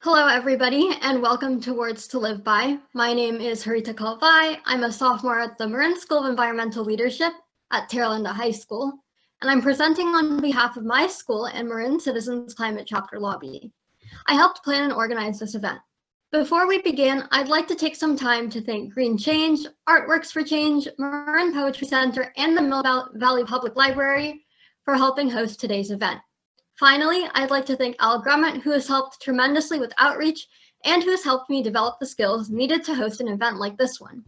Hello, everybody, and welcome to Words to Live By. My name is Harita Kalvai. I'm a sophomore at the Marin School of Environmental Leadership at Terralinda High School, and I'm presenting on behalf of my school and Marin Citizens Climate Chapter Lobby. I helped plan and organize this event. Before we begin, I'd like to take some time to thank Green Change, Artworks for Change, Marin Poetry Center, and the Mill Valley Public Library for helping host today's event. Finally, I'd like to thank Al Grummett, who has helped tremendously with outreach and who has helped me develop the skills needed to host an event like this one.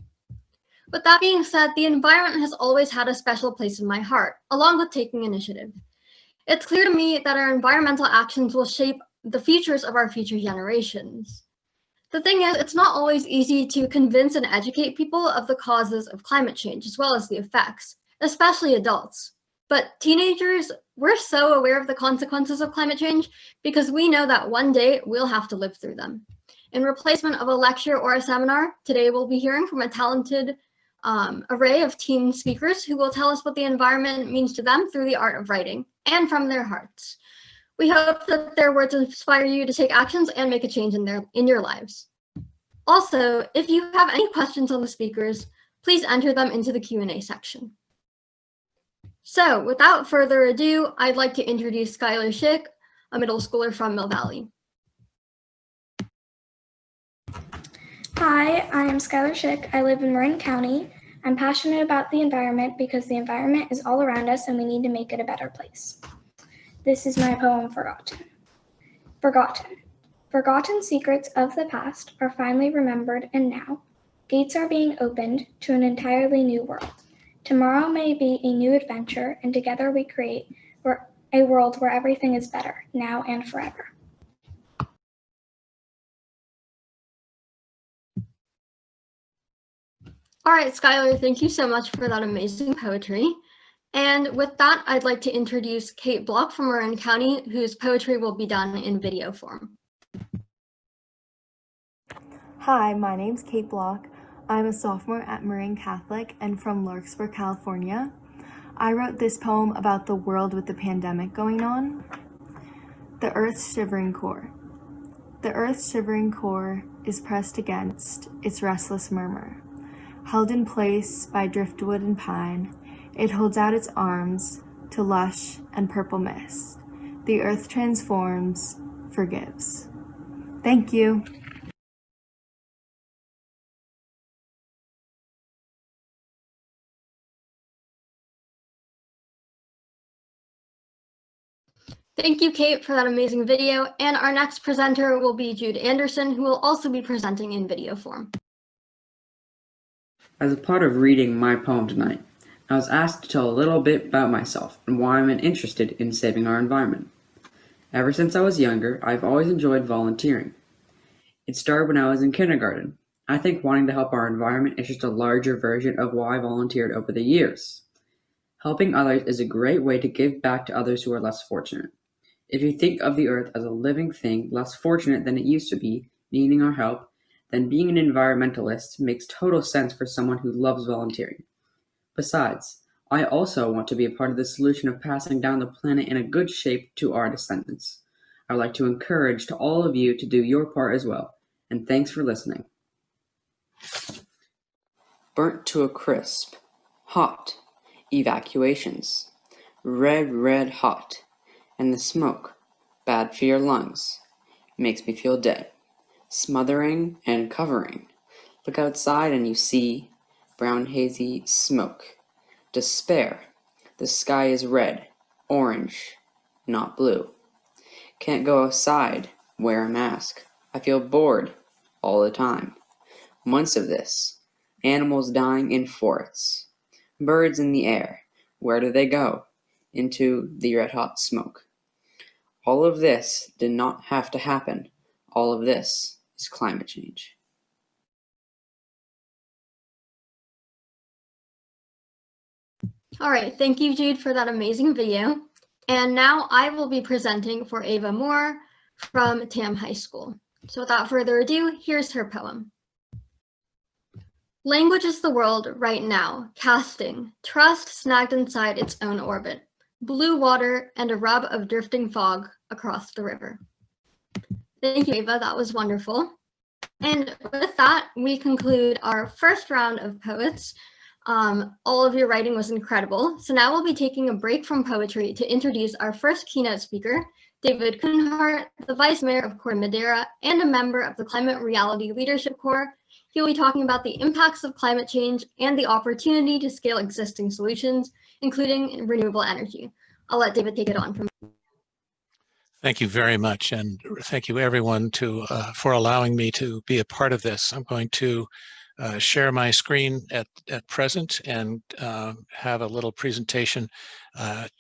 With that being said, the environment has always had a special place in my heart, along with taking initiative. It's clear to me that our environmental actions will shape the futures of our future generations. The thing is, it's not always easy to convince and educate people of the causes of climate change, as well as the effects, especially adults. But teenagers, we're so aware of the consequences of climate change because we know that one day we'll have to live through them. In replacement of a lecture or a seminar, today we'll be hearing from a talented array of teen speakers who will tell us what the environment means to them through the art of writing and from their hearts. We hope that their words inspire you to take actions and make a change in your lives. Also, if you have any questions on the speakers, please enter them into the Q&A section. So without further ado, I'd like to introduce Skylar Schick, a middle schooler from Mill Valley. Hi, I'm Skylar Schick. I live in Marin County. I'm passionate about the environment because the environment is all around us and we need to make it a better place. This is my poem, Forgotten. Forgotten secrets of the past are finally remembered, and now gates are being opened to an entirely new world. Tomorrow may be a new adventure, and together we create a world where everything is better, now and forever. All right, Skylar, thank you so much for that amazing poetry. And with that, I'd like to introduce Kate Block from Marin County, whose poetry will be done in video form. Hi, my name's Kate Block. I'm a sophomore at Marin Catholic and from Larkspur, California. I wrote this poem about the world with the pandemic going on. The Earth's shivering core. The Earth's shivering core is pressed against its restless murmur. Held in place by driftwood and pine, it holds out its arms to lush and purple mist. The Earth transforms, forgives. Thank you. Thank you, Kate, for that amazing video. And our next presenter will be Jude Anderson, who will also be presenting in video form. As a part of reading my poem tonight, I was asked to tell a little bit about myself and why I'm interested in saving our environment. Ever since I was younger, I've always enjoyed volunteering. It started when I was in kindergarten. I think wanting to help our environment is just a larger version of why I volunteered over the years. Helping others is a great way to give back to others who are less fortunate. If you think of the earth as a living thing, less fortunate than it used to be, needing our help, then being an environmentalist makes total sense for someone who loves volunteering. Besides, I also want to be a part of the solution of passing down the planet in a good shape to our descendants. I would like to encourage to all of you to do your part as well, and thanks for listening. Burnt to a crisp, hot, evacuations, red hot. And the smoke, bad for your lungs, makes me feel dead, smothering and covering. Look outside and you see brown hazy smoke. Despair, the sky is red, orange, not blue. Can't go outside, wear a mask. I feel bored all the time. Months of this, animals dying in forests, birds in the air. Where do they go? Into the red hot smoke. All of this did not have to happen. All of this is climate change. All right, thank you, Jude, for that amazing video. And now I will be presenting for Ava Moore from Tam High School. So without further ado, here's her poem. Language is the world right now, casting, trust snagged inside its own orbit. Blue water and a rub of drifting fog across the river. Thank you, Ava. That was wonderful. And with that, we conclude our first round of poets. All of your writing was incredible. So now we'll be taking a break from poetry to introduce our first keynote speaker, David Kunhardt, the Vice Mayor of Corte Madera and a member of the Climate Reality Leadership Corps. He'll be talking about the impacts of climate change and the opportunity to scale existing solutions, including renewable energy. I'll let David take it on from here. Thank you very much, and thank you everyone for allowing me to be a part of this. I'm going to share my screen at present and have a little presentation.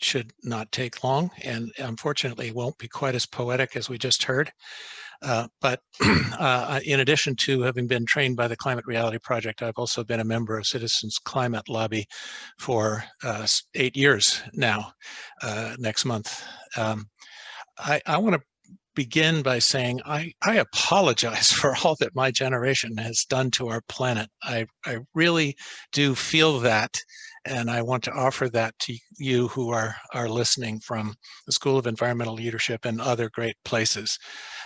Should not take long, and unfortunately won't be quite as poetic as we just heard. But in addition to having been trained by the Climate Reality Project, I've also been a member of Citizens Climate Lobby for 8 years now, next month. I want to begin by saying I apologize for all that my generation has done to our planet. I really do feel that, and I want to offer that to you who are listening from the School of Environmental Leadership and other great places.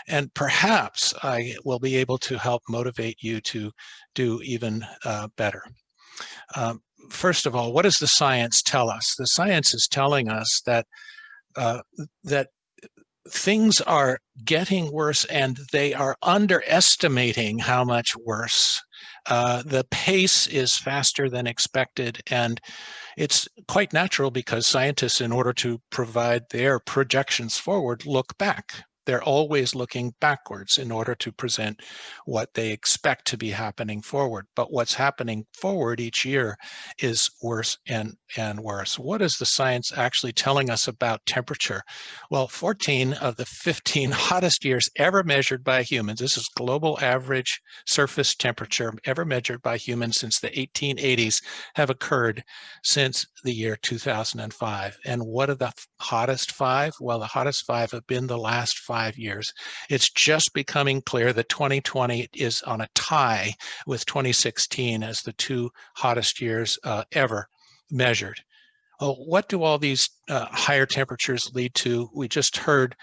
And perhaps I will be able to help motivate you to do even better. First of all, what does the science tell us? The science is telling us that things are getting worse, and they are underestimating how much worse. The pace is faster than expected, and it's quite natural because scientists, in order to provide their projections forward, look back. They're always looking backwards in order to present what they expect to be happening forward. But what's happening forward each year is worse and worse. What is the science actually telling us about temperature? Well, 14 of the 15 hottest years ever measured by humans, this is global average surface temperature ever measured by humans since the 1880s, have occurred since the year 2005. And what are the hottest 5? Well, the hottest 5 have been the last 5 years. It's just becoming clear that 2020 is on a tie with 2016 as the 2 hottest years ever measured. Well, what do all these higher temperatures lead to? We just heard,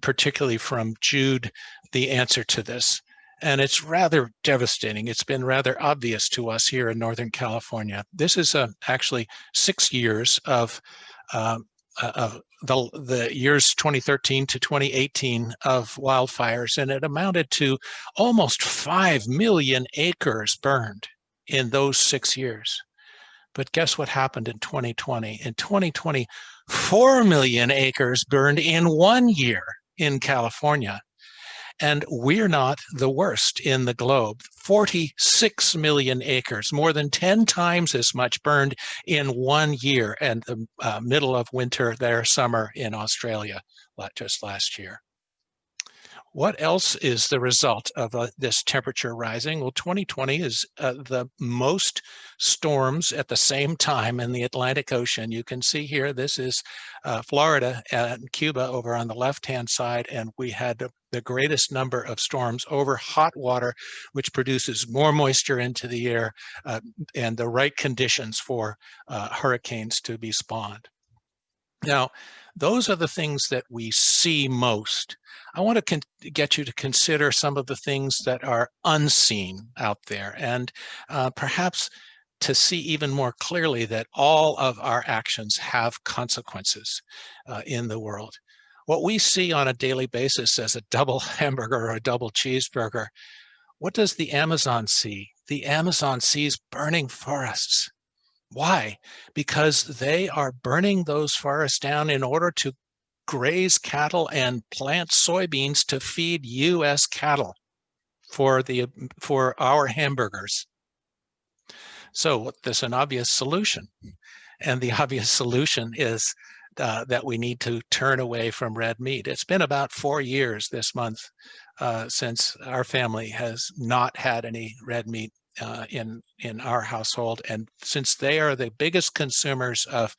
particularly from Jude, the answer to this. And it's rather devastating. It's been rather obvious to us here in Northern California. This is actually 6 years of the years 2013 to 2018 of wildfires, and it amounted to almost 5 million acres burned in those 6 years. But guess what happened in 2020? In 2020, 4 million acres burned in 1 year in California. And we're not the worst in the globe. 46 million acres, more than 10 times as much burned in 1 year, and the middle of winter, their summer in Australia just last year. What else is the result of this temperature rising? Well, 2020 is the most storms at the same time in the Atlantic Ocean. You can see here, this is Florida and Cuba over on the left-hand side, and we had the greatest number of storms over hot water, which produces more moisture into the air and the right conditions for hurricanes to be spawned. Now, those are the things that we see most. I want to get you to consider some of the things that are unseen out there, and perhaps to see even more clearly that all of our actions have consequences in the world. What we see on a daily basis as a double hamburger or a double cheeseburger, what does the Amazon see? The Amazon sees burning forests. Why? Because they are burning those forests down in order to graze cattle and plant soybeans to feed U.S. cattle for our hamburgers. So there's an obvious solution, and the obvious solution is that we need to turn away from red meat. It's been about 4 years this month since our family has not had any red meat in our household, and since they are the biggest consumers of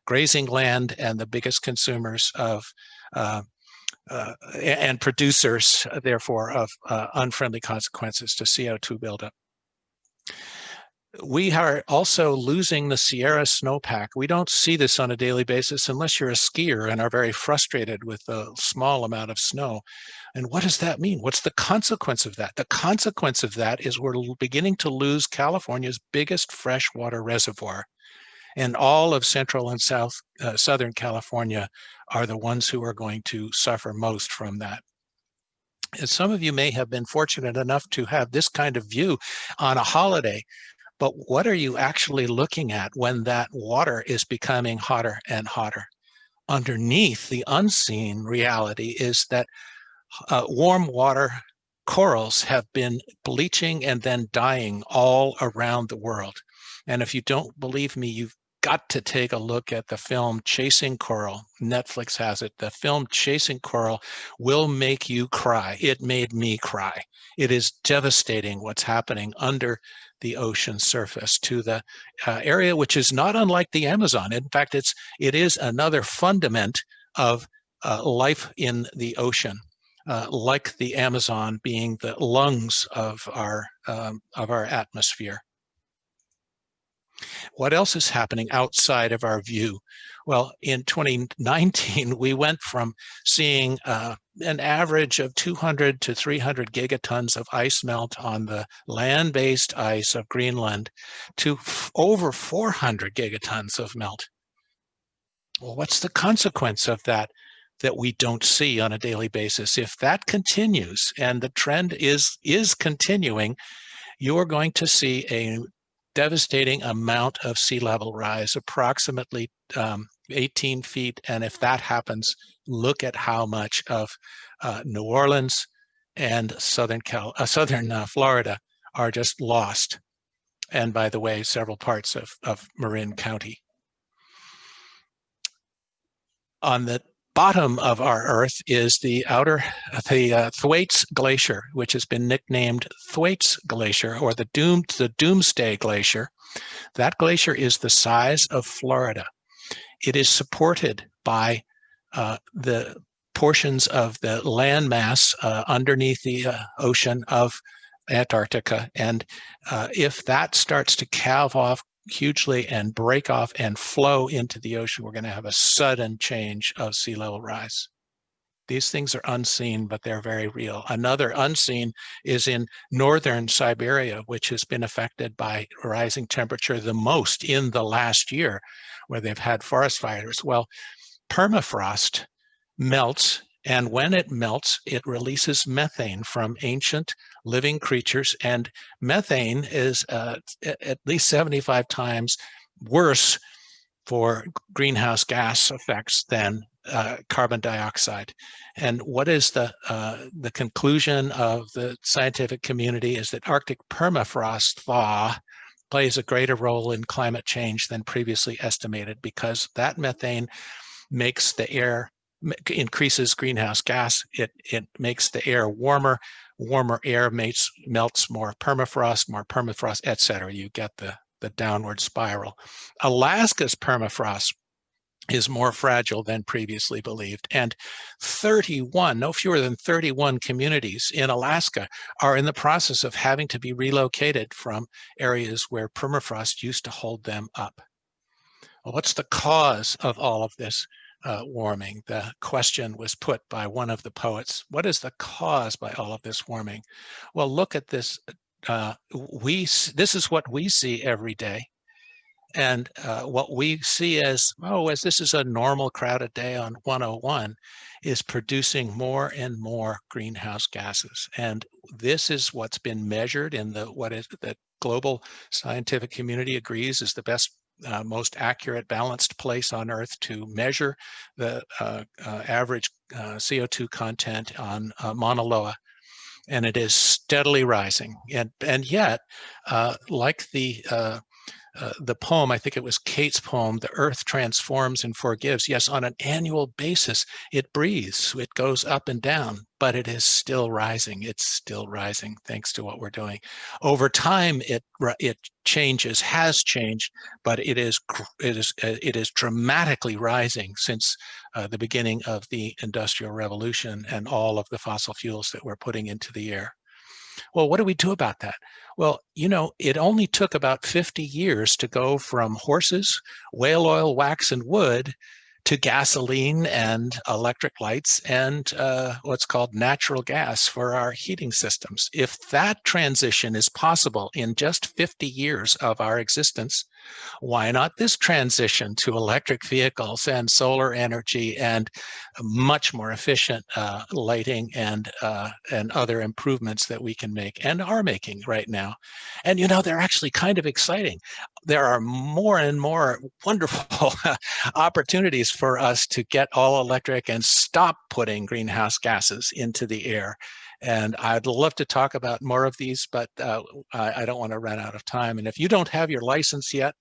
grazing land and the biggest consumers of and producers, therefore, of unfriendly consequences to CO2 buildup. We are also losing the Sierra snowpack. We don't see this on a daily basis unless you're a skier and are very frustrated with the small amount of snow. And what does that mean? What's the consequence of that? The consequence of that is we're beginning to lose California's biggest freshwater reservoir. And all of central and southern California are the ones who are going to suffer most from that. And some of you may have been fortunate enough to have this kind of view on a holiday, but what are you actually looking at when that water is becoming hotter and hotter? Underneath the unseen reality is that warm water corals have been bleaching and then dying all around the world. And if you don't believe me, you've got to take a look at the film Chasing Coral. Netflix has it. The film Chasing Coral will make you cry. It made me cry. It is devastating what's happening under the ocean surface to the area, which is not unlike the Amazon. In fact, it is another fundament of life in the ocean. Like the Amazon being the lungs of our atmosphere. What else is happening outside of our view? Well, in 2019, we went from seeing an average of 200 to 300 gigatons of ice melt on the land-based ice of Greenland to over 400 gigatons of melt. Well, what's the consequence of that we don't see on a daily basis? If that continues, and the trend is continuing, you're going to see a devastating amount of sea level rise, approximately 18 feet. And if that happens, look at how much of New Orleans and southern Florida are just lost. And by the way, several parts of Marin County. On the bottom of our Earth is the Thwaites Glacier, which has been nicknamed Thwaites Glacier, or the Doomsday Glacier. That glacier is the size of Florida. It is supported by the portions of the landmass underneath the ocean of Antarctica. And if that starts to calve off hugely and break off and flow into the ocean, we're going to have a sudden change of sea level rise. These things are unseen, but they're very real. Another unseen is in northern Siberia, which has been affected by rising temperature the most in the last year, where they've had forest fires. Well, permafrost melts, and when it melts, it releases methane from ancient living creatures, and methane is at least 75 times worse for greenhouse gas effects than carbon dioxide. And what is the conclusion of the scientific community is that Arctic permafrost thaw plays a greater role in climate change than previously estimated, because that methane makes the air, increases greenhouse gas. It makes the air warmer. Warmer air melts more permafrost, et cetera. You get the downward spiral. Alaska's permafrost is more fragile than previously believed. And no fewer than 31 communities in Alaska are in the process of having to be relocated from areas where permafrost used to hold them up. Well, what's the cause of all of this warming? The question was put by one of the poets. What is the cause by all of this warming? Well, look at this. This is what we see every day. And what we see as this is a normal crowded day on 101, is producing more and more greenhouse gases. And this is what's been measured in what is the global scientific community agrees is the best, most accurate, balanced place on Earth to measure the average CO2 content on Mauna Loa. And it is steadily rising. And yet, like the poem, I think it was Kate's poem, "The Earth Transforms and Forgives." Yes, on an annual basis, it breathes, it goes up and down, but it is still rising. It's still rising thanks to what we're doing. Over time, it changes, has changed, but it is dramatically rising since the beginning of the Industrial Revolution and all of the fossil fuels that we're putting into the air. Well, what do we do about that? Well, you know, it only took about 50 years to go from horses, whale oil, wax, and wood to gasoline and electric lights and what's called natural gas for our heating systems. If that transition is possible in just 50 years of our existence, why not this transition to electric vehicles and solar energy and much more efficient lighting and other improvements that we can make and are making right now? And you know, they're actually kind of exciting. There are more and more wonderful opportunities for us to get all electric and stop putting greenhouse gases into the air. And I'd love to talk about more of these, but I don't want to run out of time. And if you don't have your license yet,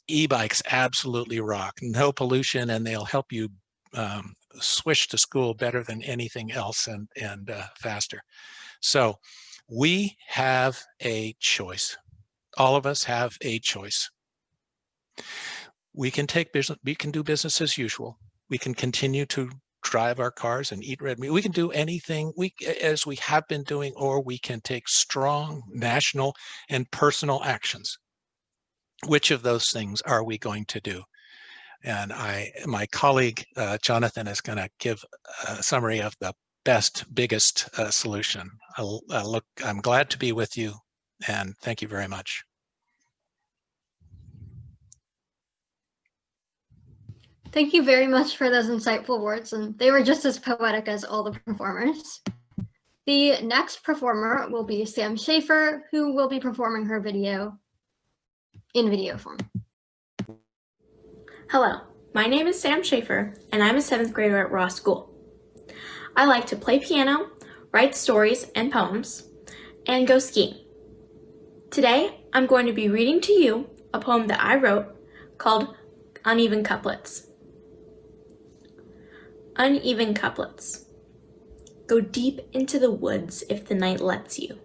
e-bikes absolutely rock. No pollution, and they'll help you swish to school better than anything else and faster. So we have a choice. All of us have a choice. We can do business as usual. We can continue to drive our cars and eat red meat. We can do anything as we have been doing, or we can take strong national and personal actions. Which of those things are we going to do? And my colleague, Jonathan, is going to give a summary of the best, biggest solution. I'm glad to be with you, and thank you very much. Thank you very much for those insightful words, and they were just as poetic as all the performers. The next performer will be Sam Schaefer, who will be performing her video in video form. Hello, my name is Sam Schaefer, and I'm a 7th grader at Ross School. I like to play piano, write stories and poems, and go skiing. Today, I'm going to be reading to you a poem that I wrote called Uneven Couplets. Uneven couplets. Go deep into the woods if the night lets you.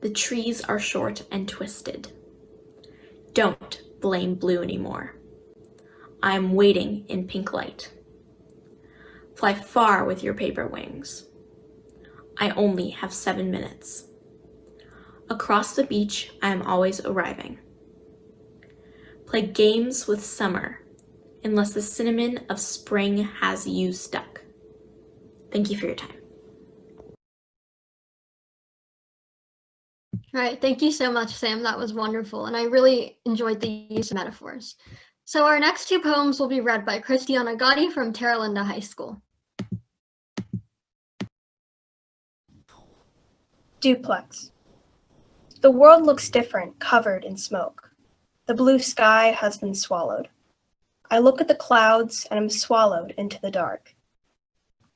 The trees are short and twisted. Don't blame blue anymore. I am waiting in pink light. Fly far with your paper wings. I only have 7 minutes. Across the beach, I am always arriving. Play games with summer, unless the cinnamon of spring has you stuck. Thank you for your time. All right, thank you so much, Sam. That was wonderful, and I really enjoyed the use of metaphors. So our next 2 poems will be read by Christiana Gotti from Terra Linda High School. Duplex. The world looks different, covered in smoke. The blue sky has been swallowed. I look at the clouds and am swallowed into the dark.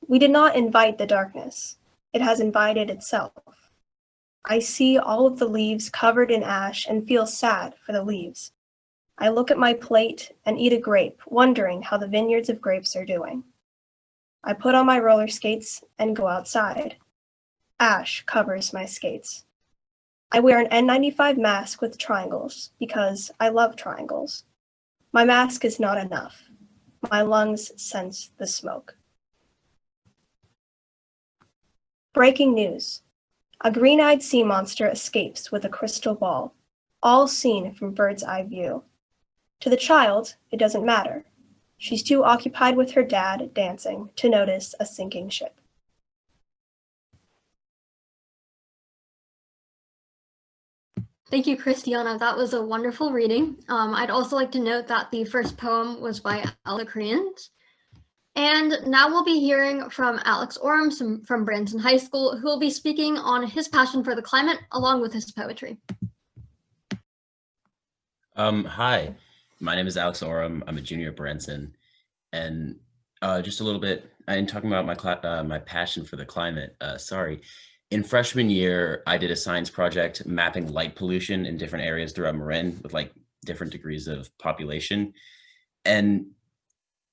We did not invite the darkness. It has invited itself. I see all of the leaves covered in ash and feel sad for the leaves. I look at my plate and eat a grape, wondering how the vineyards of grapes are doing. I put on my roller skates and go outside. Ash covers my skates. I wear an N95 mask with triangles because I love triangles. My mask is not enough. My lungs sense the smoke. Breaking news. A green-eyed sea monster escapes with a crystal ball, all seen from bird's eye view. To the child, it doesn't matter. She's too occupied with her dad dancing to notice a sinking ship. Thank you, Christiana. That was a wonderful reading. I'd also like to note that the first poem was by Ella Creans. And now we'll be hearing from Alex Oram from Branson High School, who will be speaking on his passion for the climate along with his poetry. Hi, my name is Alex Oram. I'm a junior at Branson. And just a little bit, I'm talking about my passion for the climate. In freshman year, I did a science project mapping light pollution in different areas throughout Marin with like different degrees of population. And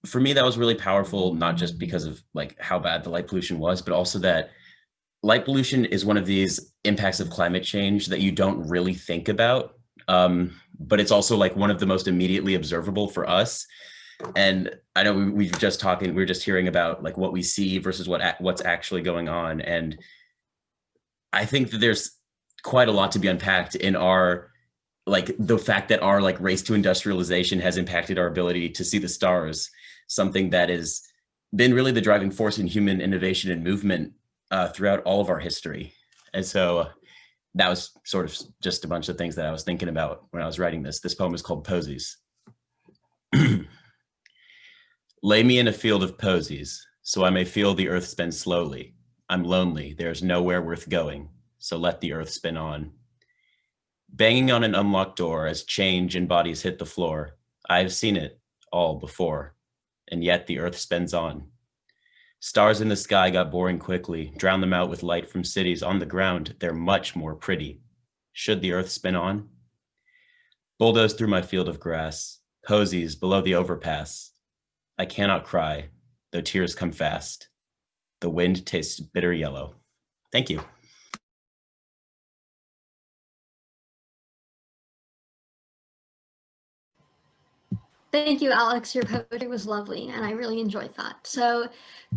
for me, that was really powerful, not just because of like how bad the light pollution was, but also that light pollution is one of these impacts of climate change that you don't really think about. But it's also like one of the most immediately observable for us. And I know we were just hearing about like what we see versus what's actually going on. And I think that there's quite a lot to be unpacked in our, like, the fact that our like race to industrialization has impacted our ability to see the stars, something that has been really the driving force in human innovation and movement throughout all of our history. And so that was sort of just a bunch of things that I was thinking about when I was writing this. This poem is called Posies. Lay me in a field of posies, so I may feel the earth spin slowly. I'm lonely, there's nowhere worth going, so let the earth spin on. Banging on an unlocked door as change and bodies hit the floor, I have seen it all before, and yet the earth spins on. Stars in the sky got boring quickly, drown them out with light from cities on the ground, they're much more pretty. Should the earth spin on? Bulldoze through my field of grass, posies below the overpass. I cannot cry, though tears come fast. The wind tastes bitter yellow. Thank you. Thank you, Alex. Your poetry was lovely, and I really enjoyed that. So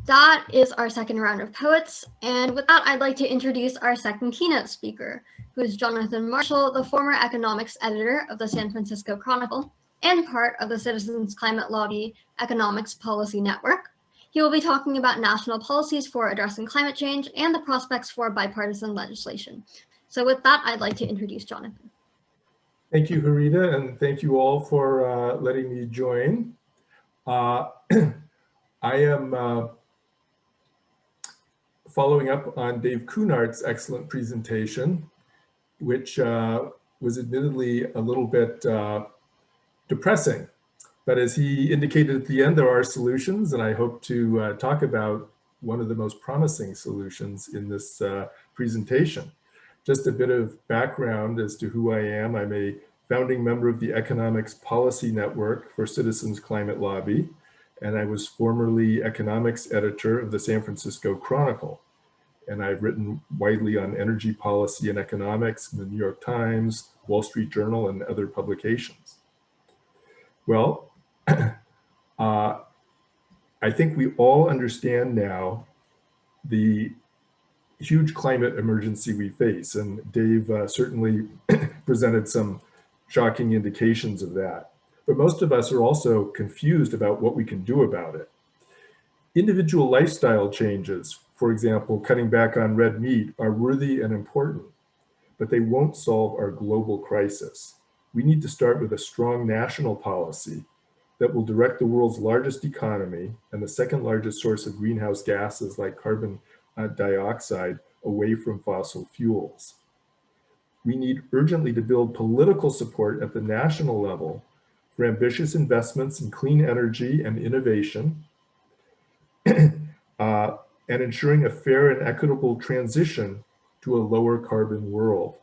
that is our second round of poets. And with that, I'd like to introduce our second keynote speaker, who is Jonathan Marshall, the former economics editor of the San Francisco Chronicle and part of the Citizens Climate Lobby Economics Policy Network. He will be talking about national policies for addressing climate change and the prospects for bipartisan legislation. So with that, I'd like to introduce Jonathan. Thank you, Harita, and thank you all for letting me join. I am following up on Dave Kunhardt's excellent presentation, which was admittedly a little bit depressing. But as he indicated at the end, there are solutions, and I hope to talk about one of the most promising solutions in this presentation. Just a bit of background as to who I am. I'm a founding member of the Economics Policy Network for Citizens Climate Lobby, and I was formerly economics editor of the San Francisco Chronicle. And I've written widely on energy policy and economics in the New York Times, Wall Street Journal, and other publications. Well, I think we all understand now the huge climate emergency we face, and Dave certainly presented some shocking indications of that. But most of us are also confused about what we can do about it. Individual lifestyle changes, for example, cutting back on red meat, are worthy and important, but they won't solve our global crisis. We need to start with a strong national policy that will direct the world's largest economy and the second largest source of greenhouse gases like carbon dioxide away from fossil fuels. We need urgently to build political support at the national level for ambitious investments in clean energy and innovation, and ensuring a fair and equitable transition to a lower carbon world.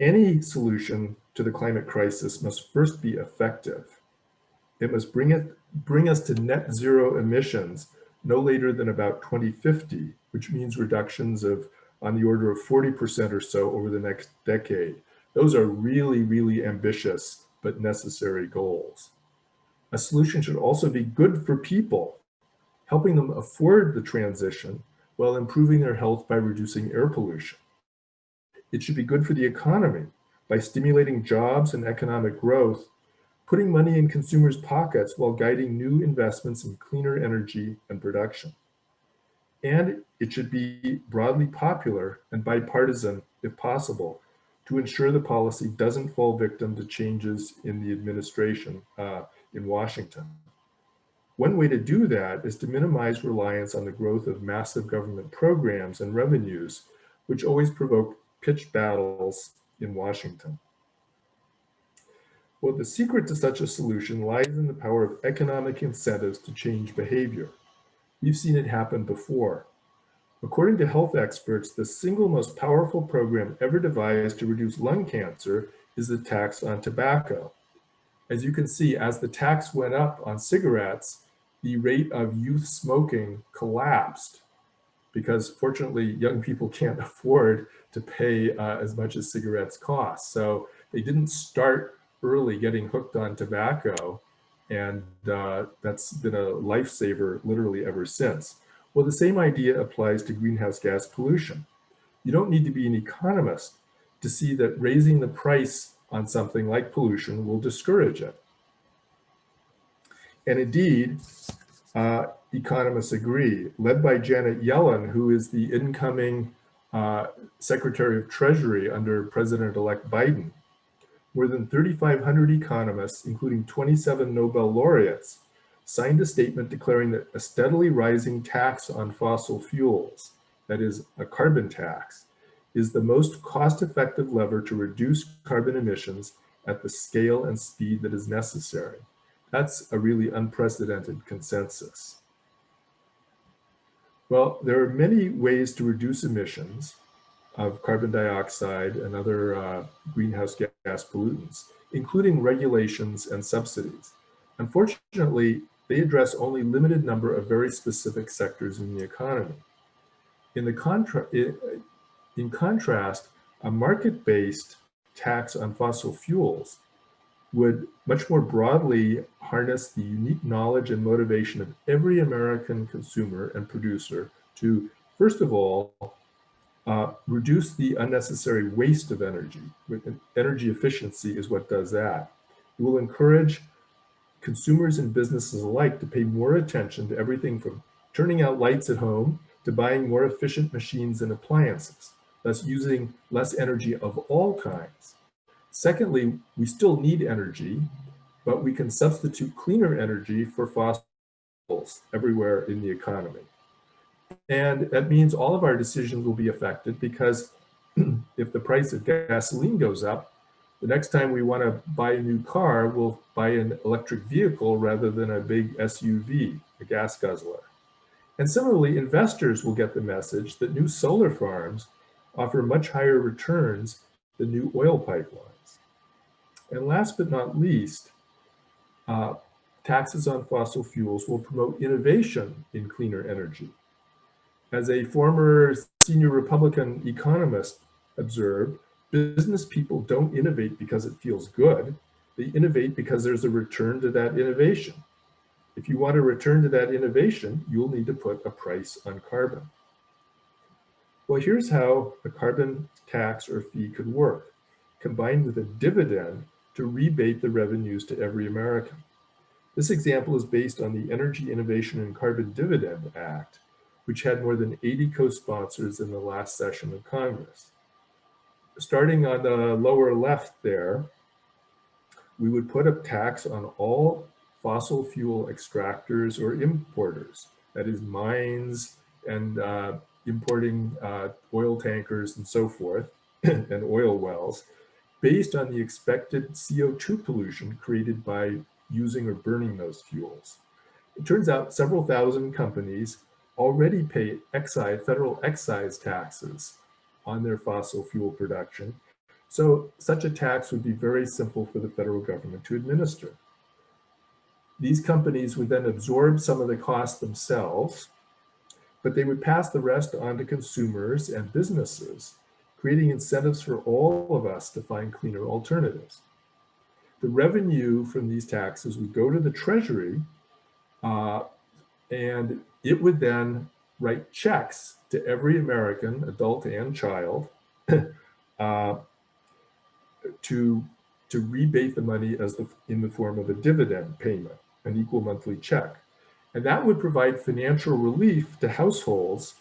Any solution to the climate crisis must first be effective. It must bring us to net zero emissions no later than about 2050, which means reductions of on the order of 40% or so over the next decade. Those are really, really ambitious but necessary goals. A solution should also be good for people, helping them afford the transition while improving their health by reducing air pollution. It should be good for the economy by stimulating jobs and economic growth, putting money in consumers' pockets while guiding new investments in cleaner energy and production. And it should be broadly popular and bipartisan, if possible, to ensure the policy doesn't fall victim to changes in the administration in Washington. One way to do that is to minimize reliance on the growth of massive government programs and revenues, which always provoke pitched battles in Washington. Well, the secret to such a solution lies in the power of economic incentives to change behavior. We've seen it happen before. According to health experts, the single most powerful program ever devised to reduce lung cancer is the tax on tobacco. As you can see, as the tax went up on cigarettes, the rate of youth smoking collapsed because fortunately young people can't afford to pay as much as cigarettes cost. So they didn't start early getting hooked on tobacco, and that's been a lifesaver literally ever since. Well, the same idea applies to greenhouse gas pollution. You don't need to be an economist to see that raising the price on something like pollution will discourage it. And indeed, economists agree, led by Janet Yellen, who is the incoming Secretary of Treasury under President-elect Biden. More than 3,500 economists, including 27 Nobel laureates, signed a statement declaring that a steadily rising tax on fossil fuels, that is, a carbon tax, is the most cost-effective lever to reduce carbon emissions at the scale and speed that is necessary. That's a really unprecedented consensus. Well, there are many ways to reduce emissions of carbon dioxide and other greenhouse gas pollutants, including regulations and subsidies. Unfortunately, they address only a limited number of very specific sectors in the economy. In contrast, a market-based tax on fossil fuels would much more broadly harness the unique knowledge and motivation of every American consumer and producer to, first of all, reduce the unnecessary waste of energy. Energy efficiency is what does that. It will encourage consumers and businesses alike to pay more attention to everything from turning out lights at home to buying more efficient machines and appliances, thus using less energy of all kinds. Secondly, we still need energy, but we can substitute cleaner energy for fossils everywhere in the economy. And that means all of our decisions will be affected because if the price of gasoline goes up, the next time we want to buy a new car, we'll buy an electric vehicle rather than a big SUV, a gas guzzler. And similarly, investors will get the message that new solar farms offer much higher returns than new oil pipelines. And last but not least, taxes on fossil fuels will promote innovation in cleaner energy. As a former senior Republican economist observed, business people don't innovate because it feels good. They innovate because there's a return to that innovation. If you want to return to that innovation, you'll need to put a price on carbon. Well, here's how a carbon tax or fee could work, combined with a dividend to rebate the revenues to every American. This example is based on the Energy Innovation and Carbon Dividend Act, which had more than 80 co-sponsors in the last session of Congress. Starting on the lower left there, we would put a tax on all fossil fuel extractors or importers, that is mines and importing oil tankers and so forth, and oil wells, based on the expected CO2 pollution created by using or burning those fuels. It turns out several thousand companies already pay federal excise taxes on their fossil fuel production. So such a tax would be very simple for the federal government to administer. These companies would then absorb some of the cost themselves, but they would pass the rest on to consumers and businesses, creating incentives for all of us to find cleaner alternatives. The revenue from these taxes would go to the Treasury, and it would then write checks to every American, adult and child, to rebate the money in the form of a dividend payment, an equal monthly check. And that would provide financial relief to households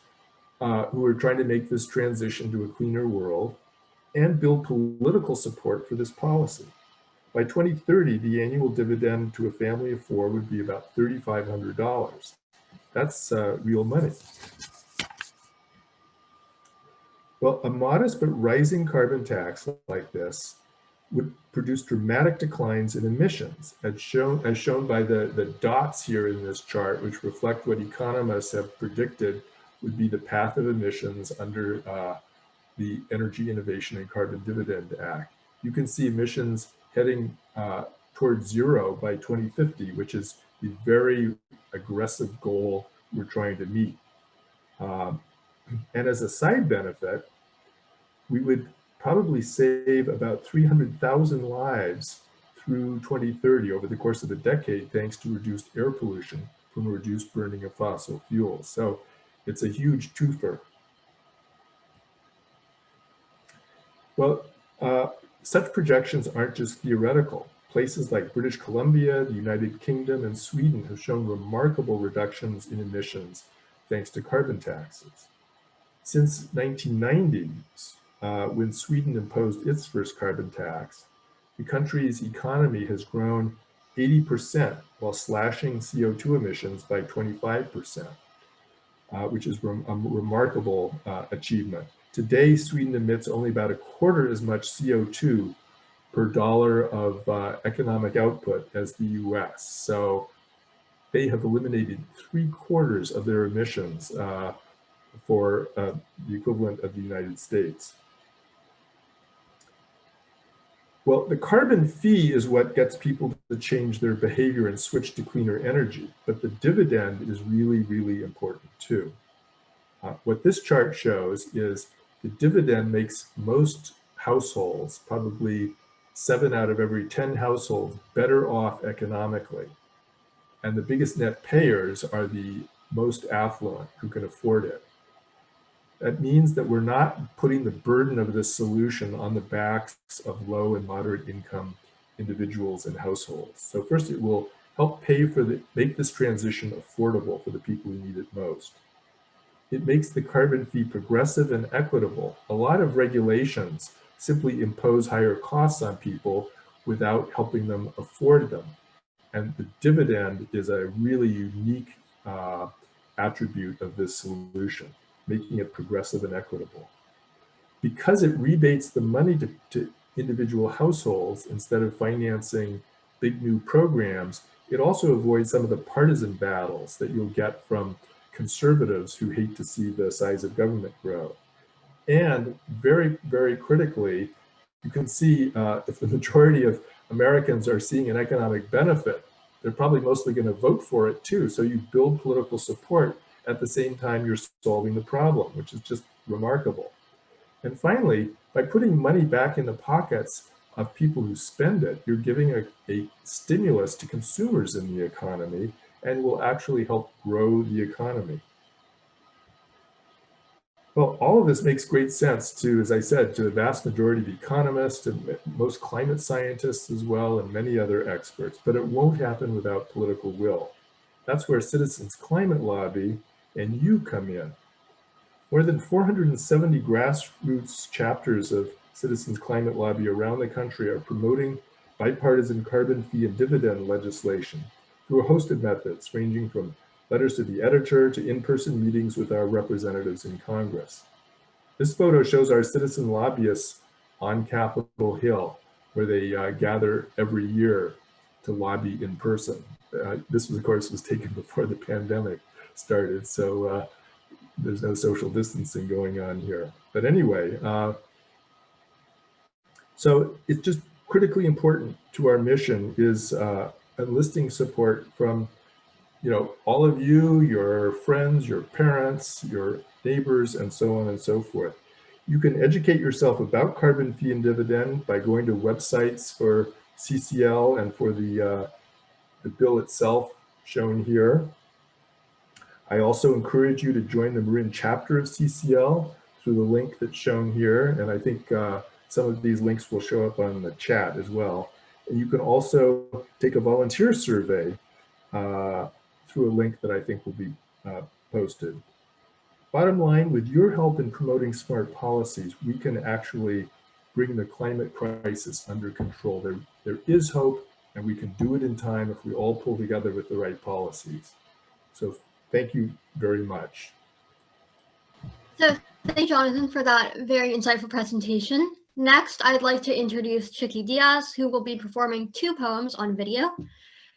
who are trying to make this transition to a cleaner world and build political support for this policy. By 2030, the annual dividend to a family of four would be about $3,500. That's real money. Well, a modest but rising carbon tax like this would produce dramatic declines in emissions, as shown by the dots here in this chart, which reflect what economists have predicted would be the path of emissions under the Energy Innovation and Carbon Dividend Act. You can see emissions heading towards zero by 2050, which is the very aggressive goal we're trying to meet. And as a side benefit, we would probably save about 300,000 lives through 2030 over the course of a decade, thanks to reduced air pollution from reduced burning of fossil fuels. So It's a huge twofer. Well, such projections aren't just theoretical. Places like British Columbia, the United Kingdom, and Sweden have shown remarkable reductions in emissions thanks to carbon taxes. Since 1990, when Sweden imposed its first carbon tax, the country's economy has grown 80% while slashing CO2 emissions by 25%, which is a remarkable achievement. Today, Sweden emits only about a quarter as much CO2 per dollar of economic output as the US. So they have eliminated 3/4 of their emissions for the equivalent of the United States. Well, the carbon fee is what gets people to change their behavior and switch to cleaner energy, but the dividend is really, really important too. What this chart shows is the dividend makes most households, probably 7 out of every 10 households, better off economically. And the biggest net payers are the most affluent who can afford it. That means that we're not putting the burden of this solution on the backs of low and moderate income individuals and households. So first, it will help pay for make this transition affordable for the people who need it most. It makes the carbon fee progressive and equitable. A lot of regulations simply impose higher costs on people without helping them afford them. And the dividend is a really unique attribute of this solution, making it progressive and equitable. Because it rebates the money to individual households instead of financing big new programs, it also avoids some of the partisan battles that you'll get from conservatives who hate to see the size of government grow. And very, very critically, you can see if the majority of Americans are seeing an economic benefit, they're probably mostly going to vote for it too. So you build political support at the same time you're solving the problem, which is just remarkable. And finally, by putting money back in the pockets of people who spend it, you're giving a stimulus to consumers in the economy and will actually help grow the economy. Well, all of this makes great sense to, as I said, to the vast majority of economists and most climate scientists as well, and many other experts, but it won't happen without political will. That's where Citizens Climate Lobby and you come in. More than 470 grassroots chapters of Citizens Climate Lobby around the country are promoting bipartisan carbon fee and dividend legislation through a host of methods, ranging from letters to the editor to in-person meetings with our representatives in Congress. This photo shows our citizen lobbyists on Capitol Hill, where they gather every year to lobby in person. This, of course, was taken before the pandemic started, so there's no social distancing going on here. But anyway, so it's just critically important to our mission is enlisting support from all of you, your friends, your parents, your neighbors, and so on and so forth. You can educate yourself about carbon fee and dividend by going to websites for CCL and for the bill itself shown here. I also encourage you to join the Marin chapter of CCL through the link that's shown here. And I think some of these links will show up on the chat as well. And you can also take a volunteer survey through a link that I think will be posted. Bottom line, with your help in promoting smart policies, we can actually bring the climate crisis under control. There is hope, and we can do it in time if we all pull together with the right policies. So thank you very much. So thank you, Jonathan, for that very insightful presentation. Next, I'd like to introduce Chicky Diaz, who will be performing 2 poems on video.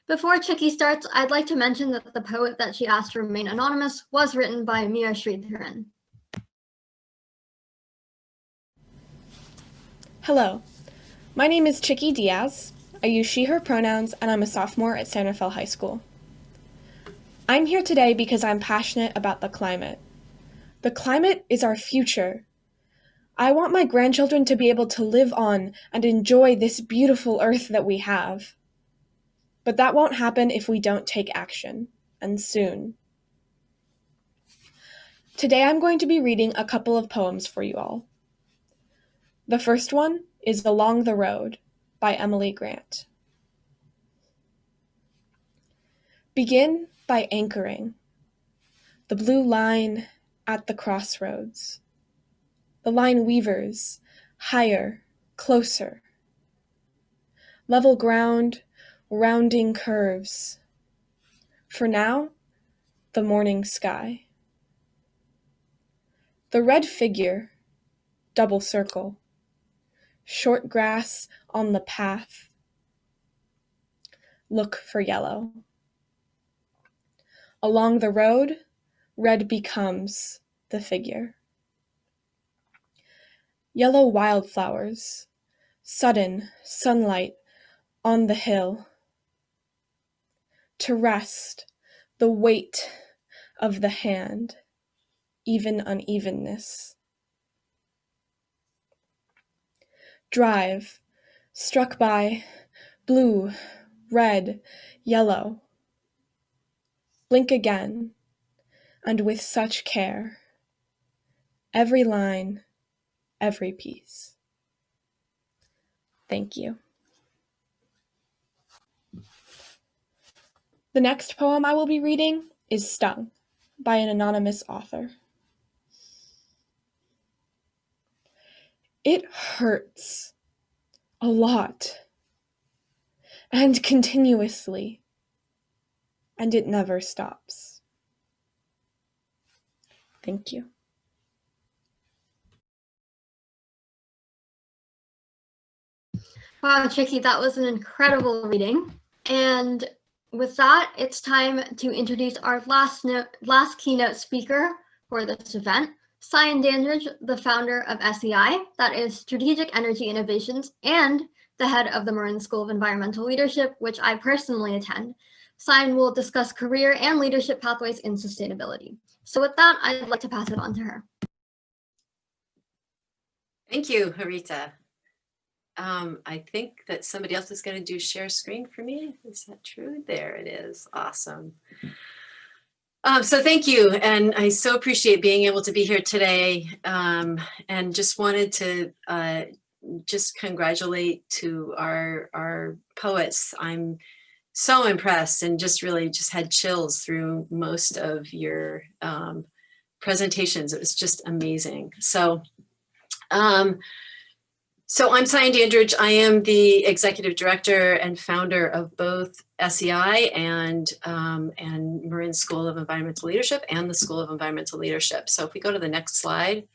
Before Chicky starts, I'd like to mention that the poet that she asked to remain anonymous was written by Mia Sridharan. Hello, my name is Chicky Diaz. I use she, her pronouns, and I'm a sophomore at Santa Fe High School. I'm here today because I'm passionate about the climate. The climate is our future. I want my grandchildren to be able to live on and enjoy this beautiful earth that we have. But that won't happen if we don't take action, and soon. Today I'm going to be reading a couple of poems for you all. The first one is Along the Road by Emily Grant. Begin by anchoring the blue line at the crossroads. The line weavers, higher, closer. Level ground, rounding curves. For now, the morning sky. The red figure, double circle. Short grass on the path. Look for yellow. Along the road, red becomes the figure. Yellow wildflowers, sudden sunlight on the hill. To rest, the weight of the hand, even unevenness. Drive, struck by blue, red, yellow. Blink again, and with such care. Every line, every piece. Thank you. The next poem I will be reading is Stung by an anonymous author. It hurts a lot and continuously, and it never stops. Thank you. Wow, Chicky, that was an incredible reading. And with that, it's time to introduce our last keynote speaker for this event, Cyane Dandridge, the founder of SEI, that is Strategic Energy Innovations, and the head of the Marin School of Environmental Leadership, which I personally attend. Cyane will discuss career and leadership pathways in sustainability. So with that, I'd like to pass it on to her. Thank you, Harita. I think that somebody else is going to do share screen for me. Is that true? There it is. Awesome. So thank you. And I so appreciate being able to be here today. And just wanted to just congratulate to our poets. I'm so impressed and just really just had chills through most of your presentations. It was just amazing. So I'm Cyane Dandridge. I am the executive director and founder of both SEI and Marin School of Environmental Leadership and the School of Environmental Leadership. So if we go to the next slide.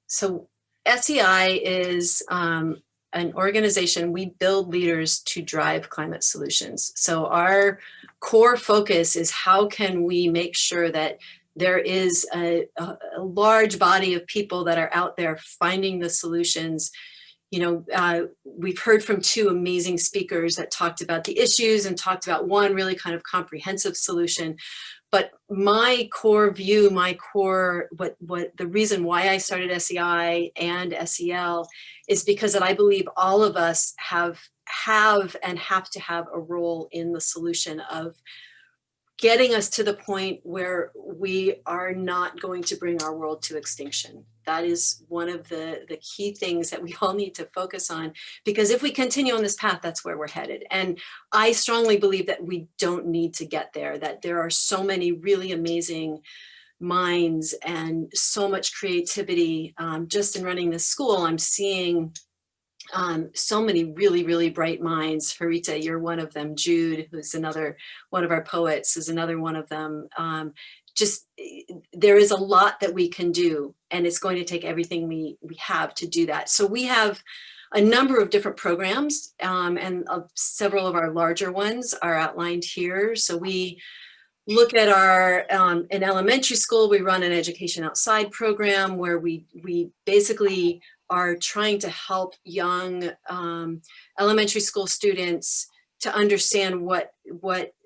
So SEI is an organization, we build leaders to drive climate solutions. So our core focus is how can we make sure that there is a large body of people that are out there finding the solutions. You know, we've heard from two amazing speakers that talked about the issues and talked about one really kind of comprehensive solution. But my core view, what the reason why I started SEI and SEL is because that I believe all of us have and have to have a role in the solution of getting us to the point where we are not going to bring our world to extinction. That is one of the key things that we all need to focus on, because if we continue on this path, that's where we're headed. And I strongly believe that we don't need to get there, that there are so many really amazing minds and so much creativity. Just in running this school, I'm seeing so many really, really bright minds. Harita, you're one of them. Jude, who's another one of our poets, is another one of them. Just there is a lot that we can do, and it's going to take everything we have to do that. So we have a number of different programs, and several of our larger ones are outlined here. So we look at our, in elementary school, we run an education outside program where we basically are trying to help young elementary school students to understand what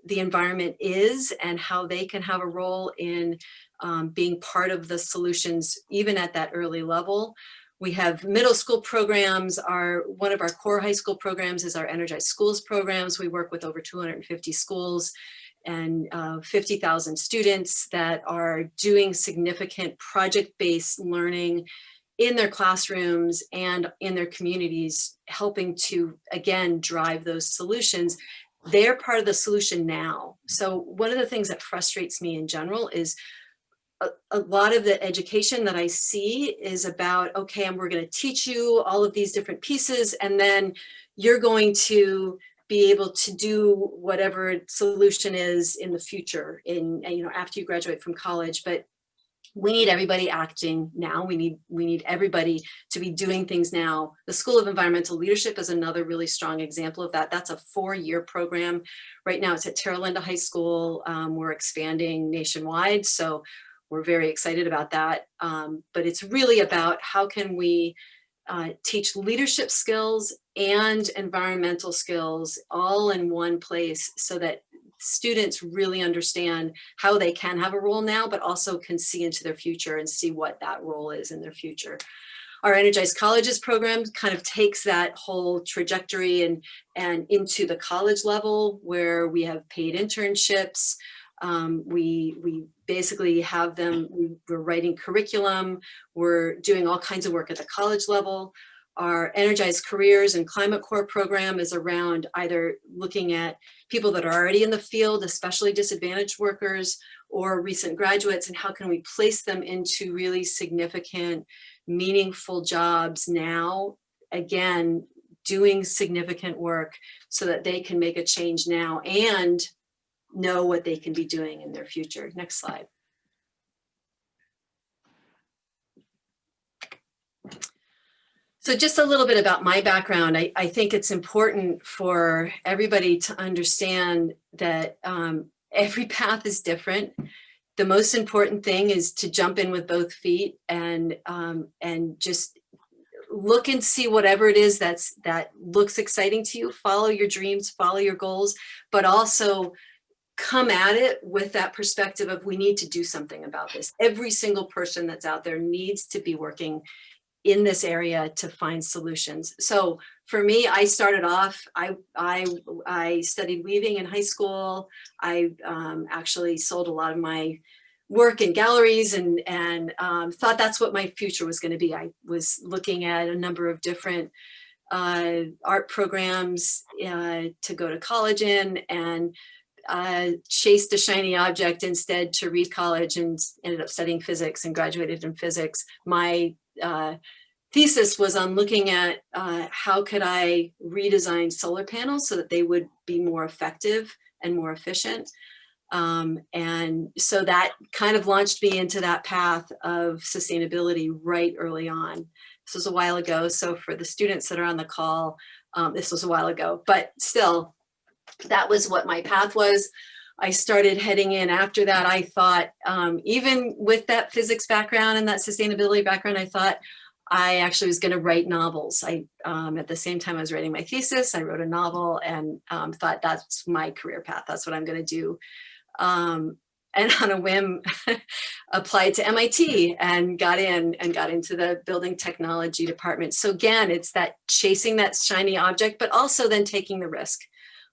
the environment is and how they can have a role in being part of the solutions, even at that early level. We have middle school programs. One of our core high school programs is our Energized Schools programs. We work with over 250 schools 50,000 students that are doing significant project-based learning in their classrooms and in their communities, helping to, again, drive those solutions. They're part of the solution now. So one of the things that frustrates me in general is a lot of the education that I see is about, okay, and we're going to teach you all of these different pieces, and then you're going to be able to do whatever solution is in the future, after you graduate from college. But we need everybody acting now. We need everybody to be doing things now. The School of Environmental Leadership is another really strong example of that. That's a 4-year program. Right now it's at Terra Linda High School. We're expanding nationwide, so we're very excited about that. But it's really about how can we teach leadership skills and environmental skills all in one place, so that students really understand how they can have a role now, but also can see into their future and see what that role is in their future. Our Energized Colleges program kind of takes that whole trajectory and into the college level, where we have paid internships. We basically have them, we're writing curriculum, we're doing all kinds of work at the college level. Our Energized Careers and Climate Corps program is around either looking at people that are already in the field, especially disadvantaged workers or recent graduates, and how can we place them into really significant, meaningful jobs now, again, doing significant work so that they can make a change now and know what they can be doing in their future. Next slide. So just a little bit about my background. I think it's important for everybody to understand that every path is different. The most important thing is to jump in with both feet and just look and see whatever it is that looks exciting to you. Follow your dreams, follow your goals, but also come at it with that perspective of, we need to do something about this. Every single person that's out there needs to be working in this area to find solutions. So for me, I started off, I studied weaving in high school. I actually sold a lot of my work in galleries and thought that's what my future was going to be. I was looking at a number of different art programs to go to college in, and chased a shiny object instead to read college, and ended up studying physics and graduated in physics. My thesis was on looking at how could I redesign solar panels so that they would be more effective and more efficient. And so that kind of launched me into that path of sustainability right early on. This was a while ago. So for the students that are on the call, this was a while ago, but still, that was what my path was. I started heading in after that. I thought, even with that physics background and that sustainability background, I thought I actually was going to write novels. At the same time I was writing my thesis, I wrote a novel and thought that's my career path. That's what I'm going to do. And on a whim, applied to MIT and got into the building technology department. So again, it's that chasing that shiny object, but also then taking the risk.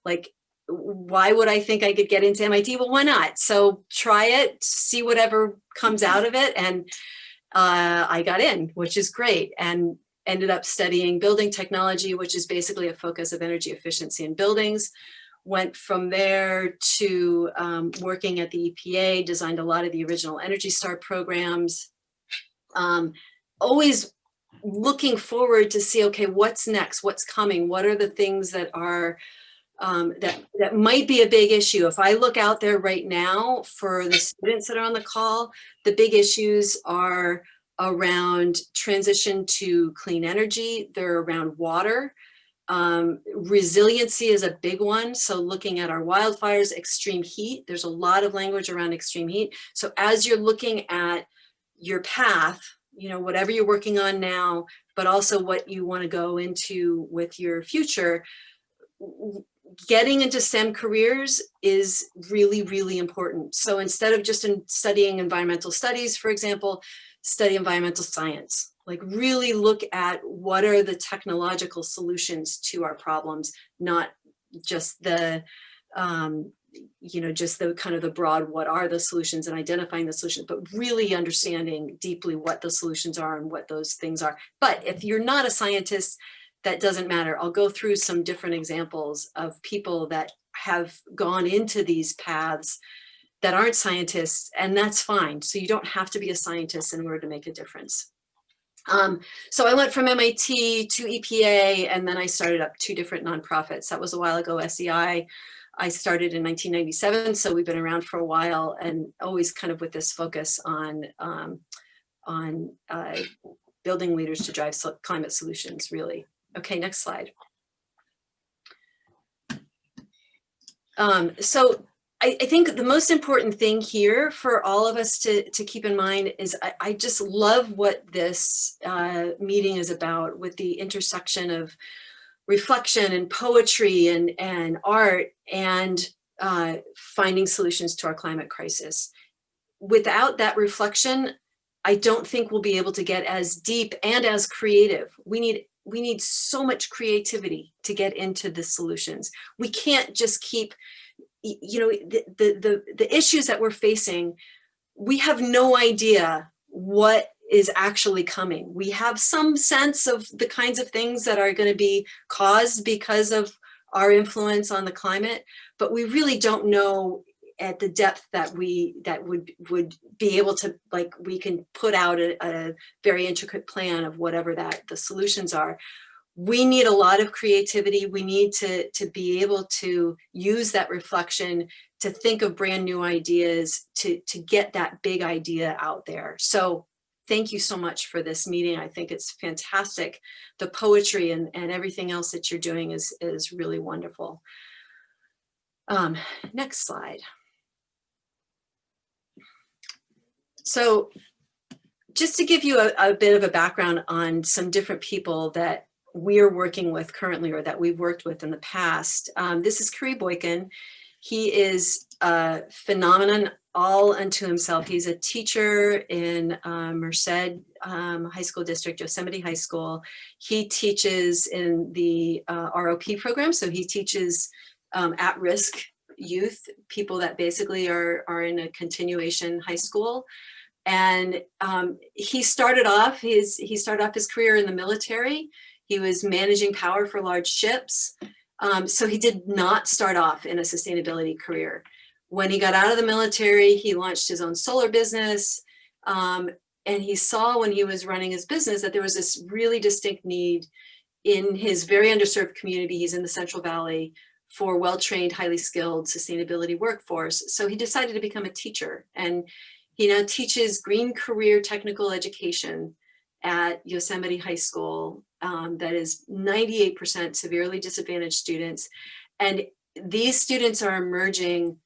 Like, why would I think I could get into MIT? Well, why not? So try it, see whatever comes out of it. And I got in, which is great, and ended up studying building technology, which is basically a focus of energy efficiency in buildings. Went from there to working at the EPA, designed a lot of the original Energy Star programs. Always looking forward to see, okay, what's next? What's coming? What are the things that are that might be a big issue? If I look out there right now for the students that are on the call, the big issues are around transition to clean energy. They're around water. Resiliency is a big one. So looking at our wildfires, extreme heat, there's a lot of language around extreme heat. So as you're looking at your path, you know, whatever you're working on now, but also what you want to go into with your future, getting into STEM careers is really, really important. So instead of just studying environmental studies, for example, study environmental science. Like, really look at what are the technological solutions to our problems, not just the you know, just the kind of the broad, what are the solutions and identifying the solutions, but really understanding deeply what the solutions are and what those things are. But if you're not a scientist, that doesn't matter. I'll go through some different examples of people that have gone into these paths that aren't scientists, and that's fine. So you don't have to be a scientist in order to make a difference. So I went from MIT to EPA, and then I started up 2 different nonprofits. That was a while ago. SEI, I started in 1997, so we've been around for a while, and always kind of with this focus on building leaders to drive climate solutions, really. Okay, next slide. So I think the most important thing here for all of us to keep in mind is I just love what this meeting is about, with the intersection of reflection and poetry and art and finding solutions to our climate crisis. Without that reflection, I don't think we'll be able to get as deep and as creative. We need so much creativity to get into the solutions. We can't just keep, you know, the issues that we're facing, we have no idea what is actually coming. We have some sense of the kinds of things that are going to be caused because of our influence on the climate, but we really don't know at the depth that would be able to, like, we can put out a very intricate plan of whatever the solutions are. We need a lot of creativity. We need to be able to use that reflection to think of brand new ideas, to get that big idea out there. So thank you so much for this meeting. I think it's fantastic. The poetry and everything else that you're doing is really wonderful. Next slide. So just to give you a bit of a background on some different people that we're working with currently, or that we've worked with in the past. This is Kari Boykin. He is a phenomenon all unto himself. He's a teacher in Merced High School District, Yosemite High School. He teaches in the ROP program. So he teaches at-risk youth, people that basically are in a continuation high school. And he started off his career in the military. He was managing power for large ships. So he did not start off in a sustainability career. When he got out of the military, he launched his own solar business. And he saw, when he was running his business, that there was this really distinct need in his very underserved community. He's in the Central Valley, for well-trained, highly skilled sustainability workforce. So he decided to become a teacher. And he now teaches green career technical education at Yosemite High School. That is 98% severely disadvantaged students. And these students are emerging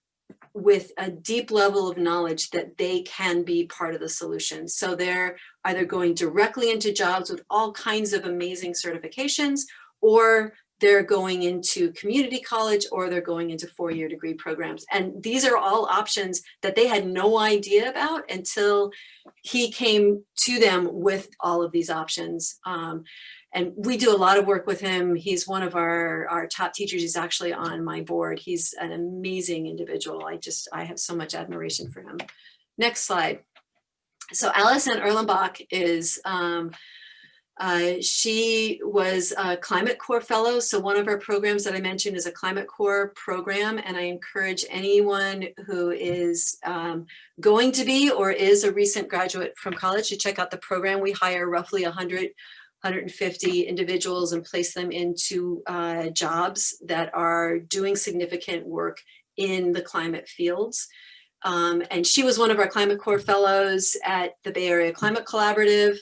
with a deep level of knowledge that they can be part of the solution. So they're either going directly into jobs with all kinds of amazing certifications, or they're going into community college, or they're going into 4-year degree programs. And these are all options that they had no idea about until he came to them with all of these options. And we do a lot of work with him. He's one of our top teachers. He's actually on my board. He's an amazing individual. I have so much admiration for him. Next slide. So Alison Erlenbach is, she was a Climate Corps fellow. So one of our programs that I mentioned is a Climate Corps program. And I encourage anyone who is going to be or is a recent graduate from college to check out the program. We hire roughly 150 individuals and place them into jobs that are doing significant work in the climate fields. And she was one of our Climate Corps fellows at the Bay Area Climate Collaborative.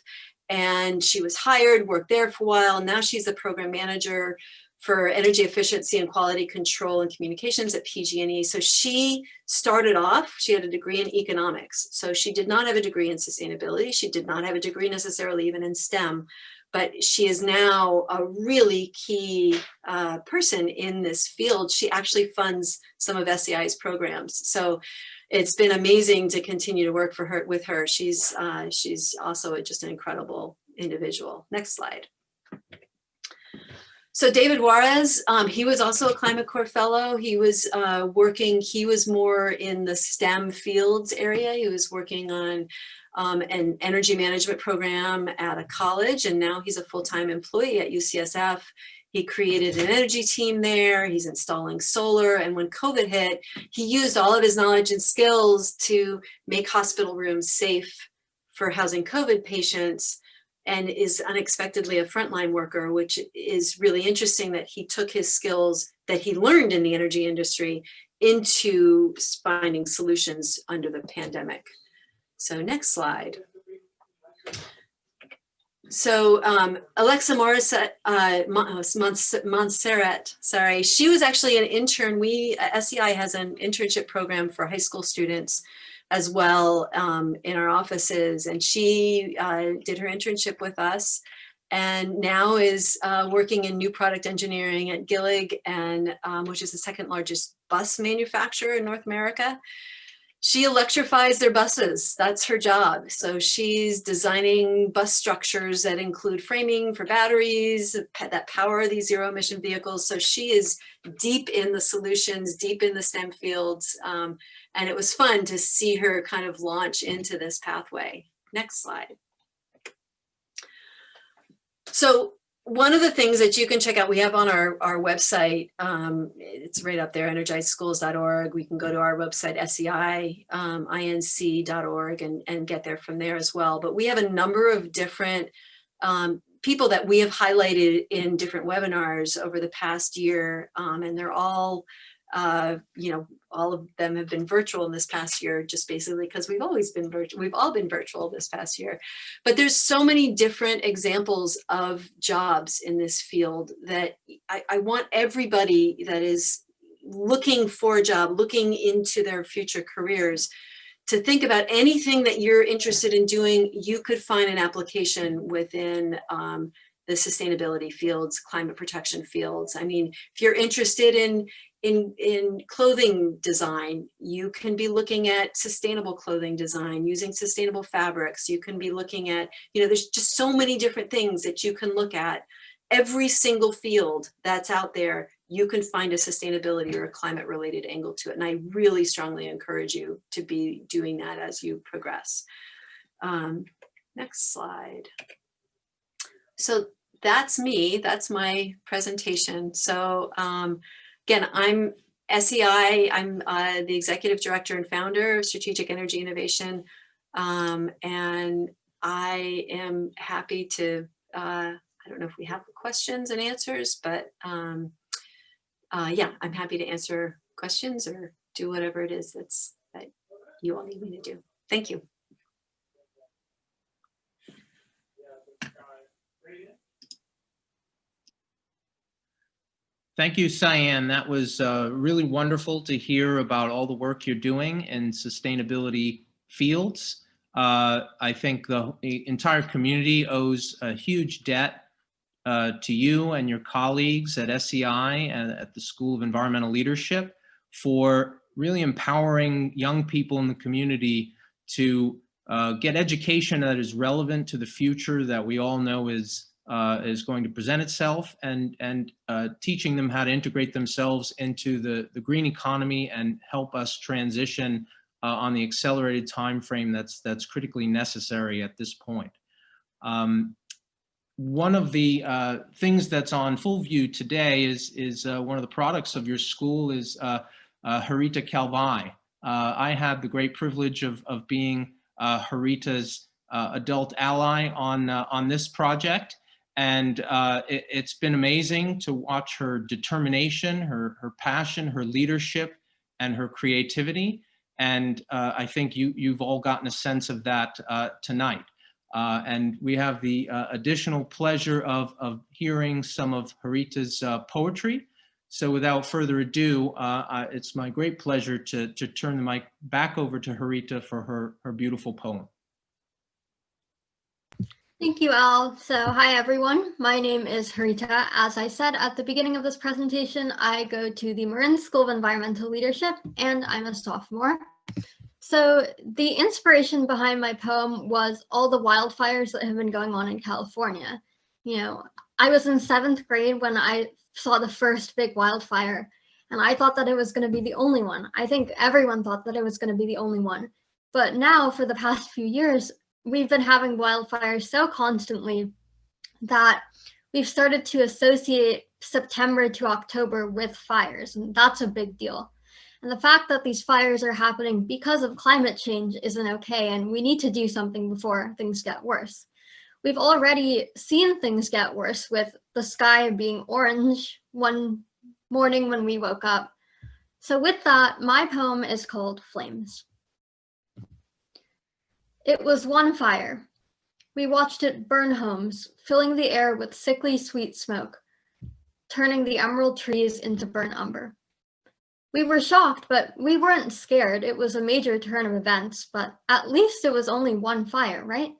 And she was hired, worked there for a while. Now she's the program manager for energy efficiency and quality control and communications at PG&E. So she started off, she had a degree in economics. So she did not have a degree in sustainability. She did not have a degree necessarily even in STEM, but she is now a really key person in this field. She actually funds some of SEI's programs. So it's been amazing to continue to work with her. She's also just an incredible individual. Next slide. So David Juarez, he was also a Climate Corps fellow. He was he was more in the STEM fields area. He was working on an energy management program at a college, and now he's a full-time employee at UCSF. He created an energy team there. He's installing solar. And when COVID hit, he used all of his knowledge and skills to make hospital rooms safe for housing COVID patients, and is unexpectedly a frontline worker, which is really interesting that he took his skills that he learned in the energy industry into finding solutions under the pandemic. So next slide. So Alexa Montserrat, sorry, she was actually an intern. SEI has an internship program for high school students as well in our offices, and she did her internship with us and now is working in new product engineering at Gillig, and which is the second largest bus manufacturer in North America. She electrifies their buses. That's her job. So she's designing bus structures that include framing for batteries that power these zero emission vehicles. So she is deep in the solutions, deep in the STEM fields. And it was fun to see her kind of launch into this pathway. Next slide. So one of the things that you can check out, we have on our website, it's right up there, energizeschools.org. We can go to our website, SEIinc.org, and get there from there as well. But we have a number of different people that we have highlighted in different webinars over the past year, and they're all, all of them have been virtual in this past year, just basically because we've always been virtual. We've all been virtual this past year, but there's so many different examples of jobs in this field that I want everybody that is looking for a job, looking into their future careers, to think about anything that you're interested in doing. You could find an application within the sustainability fields, climate protection fields. I mean, if you're interested in clothing design, you can be looking at sustainable clothing design using sustainable fabrics. You can be looking at, there's just so many different things that you can look at. Every single field that's out there, you can find a sustainability or a climate related angle to it. And I really strongly encourage you to be doing that as you progress. Next slide. So that's me, that's my presentation. So again, I'm SEI, I'm the Executive Director and Founder of Strategic Energy Innovation. And I am happy to, I don't know if we have questions and answers, but yeah, I'm happy to answer questions or do whatever it is that you all need me to do. Thank you. Thank you, Cyane. That was really wonderful to hear about all the work you're doing in sustainability fields. I think the entire community owes a huge debt to you and your colleagues at SEI and at the School of Environmental Leadership for really empowering young people in the community to get education that is relevant to the future that we all know is going to present itself, and teaching them how to integrate themselves into the green economy and help us transition on the accelerated time frame that's critically necessary at this point. One of the things that's on full view today is one of the products of your school is Harita Kalvai. I had the great privilege of being Harita's adult ally on this project. And it's been amazing to watch her determination, her passion, her leadership, and her creativity. And I think you've all gotten a sense of that tonight. And we have the additional pleasure of hearing some of Harita's poetry. So without further ado, it's my great pleasure to turn the mic back over to Harita for her beautiful poem. Thank you, Al. So hi, everyone. My name is Harita. As I said at the beginning of this presentation, I go to the Marin School of Environmental Leadership, and I'm a sophomore. So the inspiration behind my poem was all the wildfires that have been going on in California. I was in 7th grade when I saw the first big wildfire, and I thought that it was going to be the only one. I think everyone thought that it was going to be the only one. But now, for the past few years, we've been having wildfires so constantly that we've started to associate September to October with fires, and that's a big deal. And the fact that these fires are happening because of climate change isn't okay, and we need to do something before things get worse. We've already seen things get worse with the sky being orange one morning when we woke up. So with that, my poem is called Flames. It was one fire. We watched it burn homes, filling the air with sickly sweet smoke, turning the emerald trees into burnt umber. We were shocked, but we weren't scared. It was a major turn of events, but at least it was only one fire, right?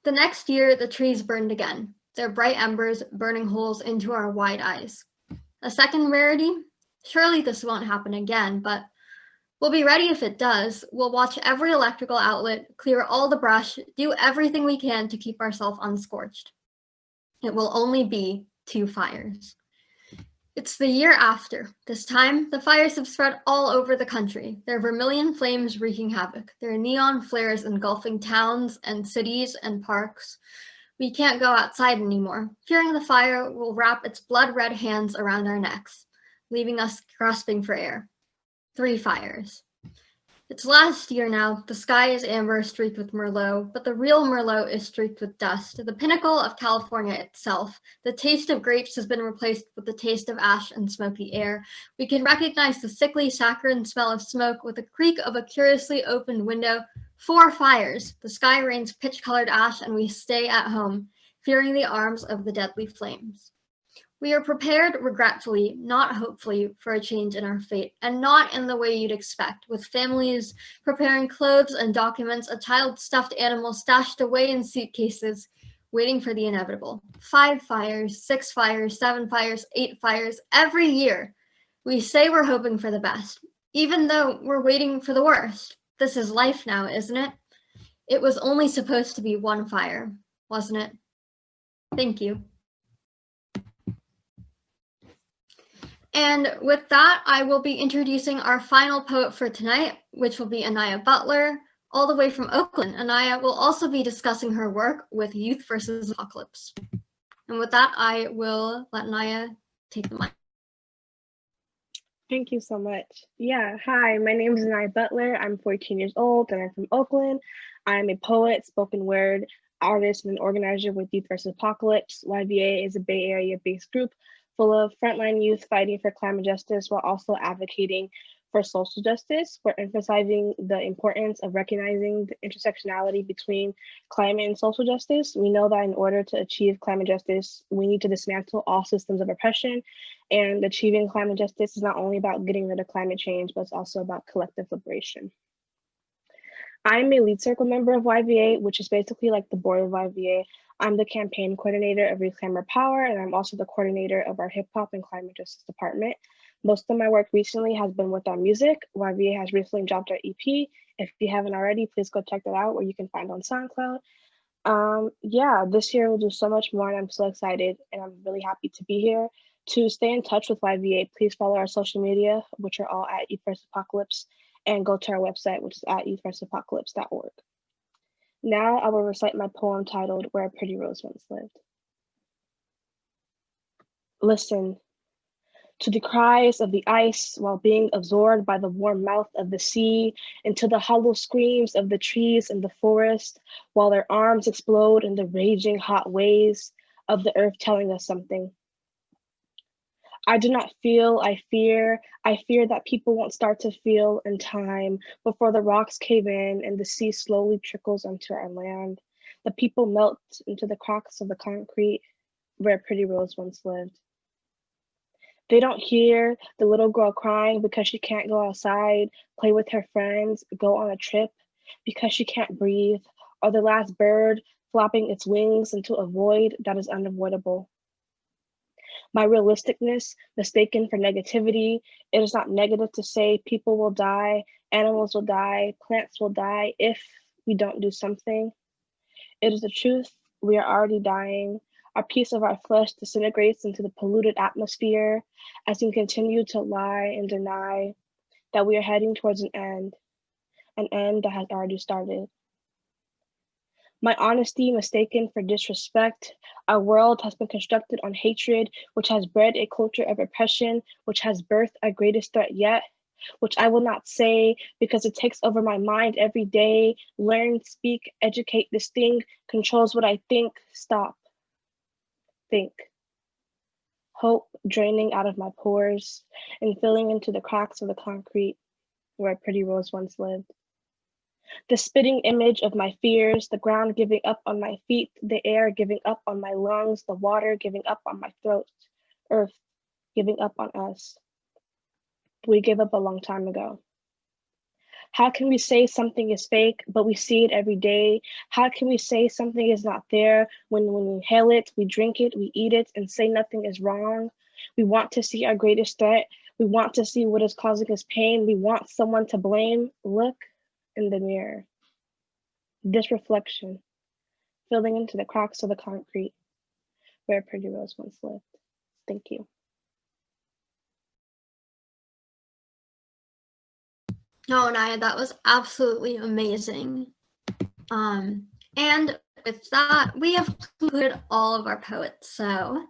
The next year, the trees burned again, their bright embers burning holes into our wide eyes. A second rarity? Surely this won't happen again, but we'll be ready if it does. We'll watch every electrical outlet, clear all the brush, do everything we can to keep ourselves unscorched. It will only be 2 fires. It's the year after. This time, the fires have spread all over the country, their vermilion flames wreaking havoc, their neon flares engulfing towns and cities and parks. We can't go outside anymore. Fearing the fire will wrap its blood-red hands around our necks, leaving us grasping for air. 3 fires. It's last year now. The sky is amber streaked with Merlot, but the real Merlot is streaked with dust. The pinnacle of California itself. The taste of grapes has been replaced with the taste of ash and smoky air. We can recognize the sickly, saccharine smell of smoke with the creak of a curiously opened window. 4 fires. The sky rains pitch-colored ash, and we stay at home, fearing the arms of the deadly flames. We are prepared, regretfully, not hopefully, for a change in our fate, and not in the way you'd expect, with families preparing clothes and documents, a child's stuffed animal stashed away in suitcases, waiting for the inevitable. 5 fires, 6 fires, 7 fires, 8 fires, every year. We say we're hoping for the best, even though we're waiting for the worst. This is life now, isn't it? It was only supposed to be 1 fire, wasn't it? Thank you. And with that, I will be introducing our final poet for tonight, which will be Anaya Butler, all the way from Oakland. Anaya will also be discussing her work with Youth versus Apocalypse. And with that, I will let Anaya take the mic. Thank you so much. Yeah, hi, my name is Anaya Butler. I'm 14 years old and I'm from Oakland. I'm a poet, spoken word artist, and an organizer with Youth versus Apocalypse. YVA is a Bay Area-based group full of frontline youth fighting for climate justice while also advocating for social justice. We're emphasizing the importance of recognizing the intersectionality between climate and social justice. We know that in order to achieve climate justice, we need to dismantle all systems of oppression, and achieving climate justice is not only about getting rid of climate change, but it's also about collective liberation. I'm a lead circle member of YVA, which is basically like the board of YVA. I'm the campaign coordinator of Reclaim Our Power, and I'm also the coordinator of our hip hop and climate justice department. Most of my work recently has been with our music. YVA has recently dropped our EP. If you haven't already, please go check that out, where you can find on SoundCloud. Yeah, this year we'll do so much more, and I'm so excited, and I'm really happy to be here. To stay in touch with YVA, please follow our social media, which are all at Youth vs. Apocalypse, and go to our website, which is at youthversusapocalypse.org. Now I will recite my poem titled Where a Pretty Rose Once Lived. Listen to the cries of the ice while being absorbed by the warm mouth of the sea, and to the hollow screams of the trees in the forest while their arms explode in the raging hot waves of the earth telling us something. I do not feel, I fear that people won't start to feel in time before the rocks cave in and the sea slowly trickles onto our land. The people melt into the cracks of the concrete where a pretty rose once lived. They don't hear the little girl crying because she can't go outside, play with her friends, go on a trip because she can't breathe, or the last bird flapping its wings into a void that is unavoidable. My realisticness, mistaken for negativity, it is not negative to say people will die, animals will die, plants will die if we don't do something. It is the truth, we are already dying. A piece of our flesh disintegrates into the polluted atmosphere as we continue to lie and deny that we are heading towards an end that has already started. My honesty mistaken for disrespect. Our world has been constructed on hatred, which has bred a culture of oppression, which has birthed our greatest threat yet, which I will not say because it takes over my mind every day. Learn, speak, educate, distinct, controls what I think. Stop. Think. Hope draining out of my pores and filling into the cracks of the concrete where a pretty rose once lived. The spitting image of my fears, the ground giving up on my feet, the air giving up on my lungs, the water giving up on my throat, earth giving up on us. We gave up a long time ago. How can we say something is fake, but we see it every day? How can we say something is not there when we inhale it, we drink it, we eat it, and say nothing is wrong? We want to see our greatest threat. We want to see what is causing us pain. We want someone to blame. Look in the mirror. This reflection, filling into the cracks of the concrete where a pretty rose once lived. Thank you. No, Naya, that was absolutely amazing. And with that, we have concluded all of our poets. So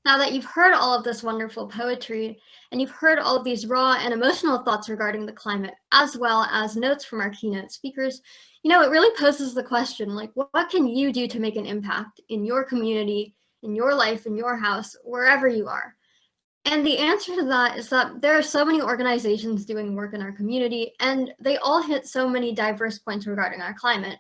now that you've heard all of this wonderful poetry and you've heard all of these raw and emotional thoughts regarding the climate, as well as notes from our keynote speakers, you know, it really poses the question, like, what can you do to make an impact in your community, in your life, in your house, wherever you are? And the answer to that is that there are so many organizations doing work in our community, and they all hit so many diverse points regarding our climate.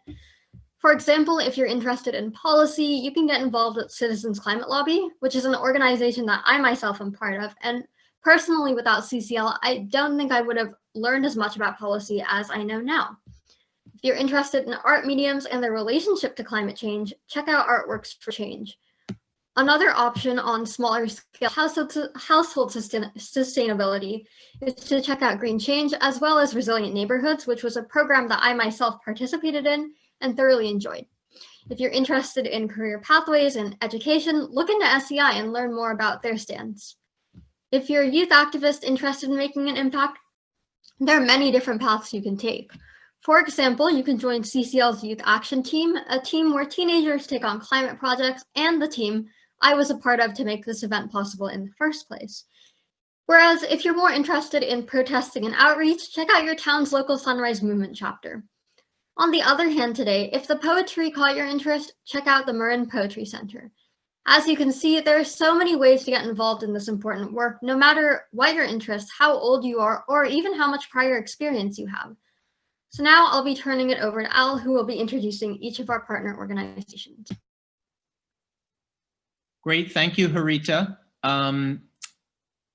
For example, if you're interested in policy, you can get involved with Citizens Climate Lobby, which is an organization that I myself am part of. And personally, without CCL, I don't think I would have learned as much about policy as I know now. If you're interested in art mediums and their relationship to climate change, check out Artworks for Change. Another option on smaller scale household sustainability is to check out Green Change, as well as Resilient Neighborhoods, which was a program that I myself participated in and thoroughly enjoyed. If you're interested in career pathways and education, look into SEI and learn more about their stance. If you're a youth activist interested in making an impact, there are many different paths you can take. For example, you can join CCL's Youth Action Team, a team where teenagers take on climate projects, and the team I was a part of to make this event possible in the first place. Whereas if you're more interested in protesting and outreach, check out your town's local Sunrise Movement chapter. On the other hand today, if the poetry caught your interest, check out the Marin Poetry Center. As you can see, there are so many ways to get involved in this important work, no matter what your interest, how old you are, or even how much prior experience you have. So now I'll be turning it over to Al, who will be introducing each of our partner organizations. Great, thank you, Harita.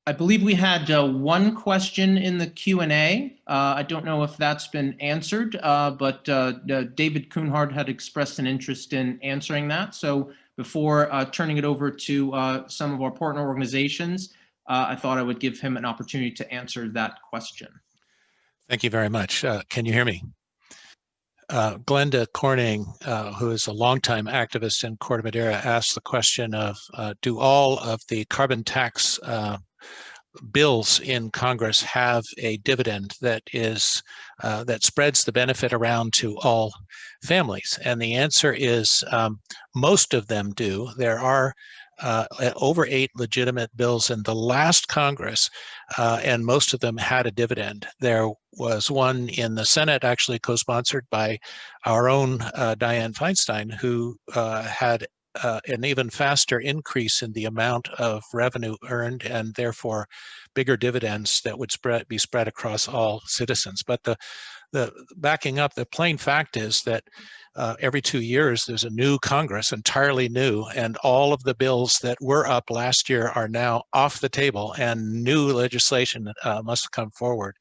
I believe we had one question in the Q&A. I don't know if that's been answered, but David Kunhardt had expressed an interest in answering that. So before turning it over to some of our partner organizations, I thought I would give him an opportunity to answer that question. Thank you very much. Can you hear me? Glenda Corning, who is a longtime activist in Corte Madera, asked the question of, do all of the carbon tax bills in Congress have a dividend that is that spreads the benefit around to all families? And the answer is most of them do. There are over 8 legitimate bills in the last Congress, and most of them had a dividend. There was one in the Senate, actually co-sponsored by our own Dianne Feinstein, who had an even faster increase in the amount of revenue earned, and therefore bigger dividends that would be spread across all citizens. But the backing up, the plain fact is that every 2 years there's a new Congress, entirely new, and all of the bills that were up last year are now off the table, and new legislation must come forward.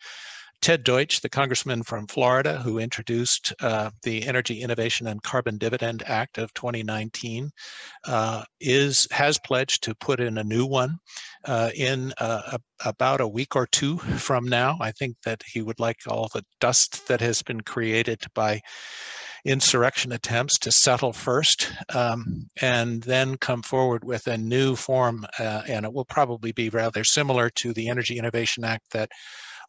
Ted Deutsch, the congressman from Florida who introduced the Energy Innovation and Carbon Dividend Act of 2019, has pledged to put in a new one in about a week or two from now. I think that he would like all the dust that has been created by insurrection attempts to settle first, and then come forward with a new form, and it will probably be rather similar to the Energy Innovation Act that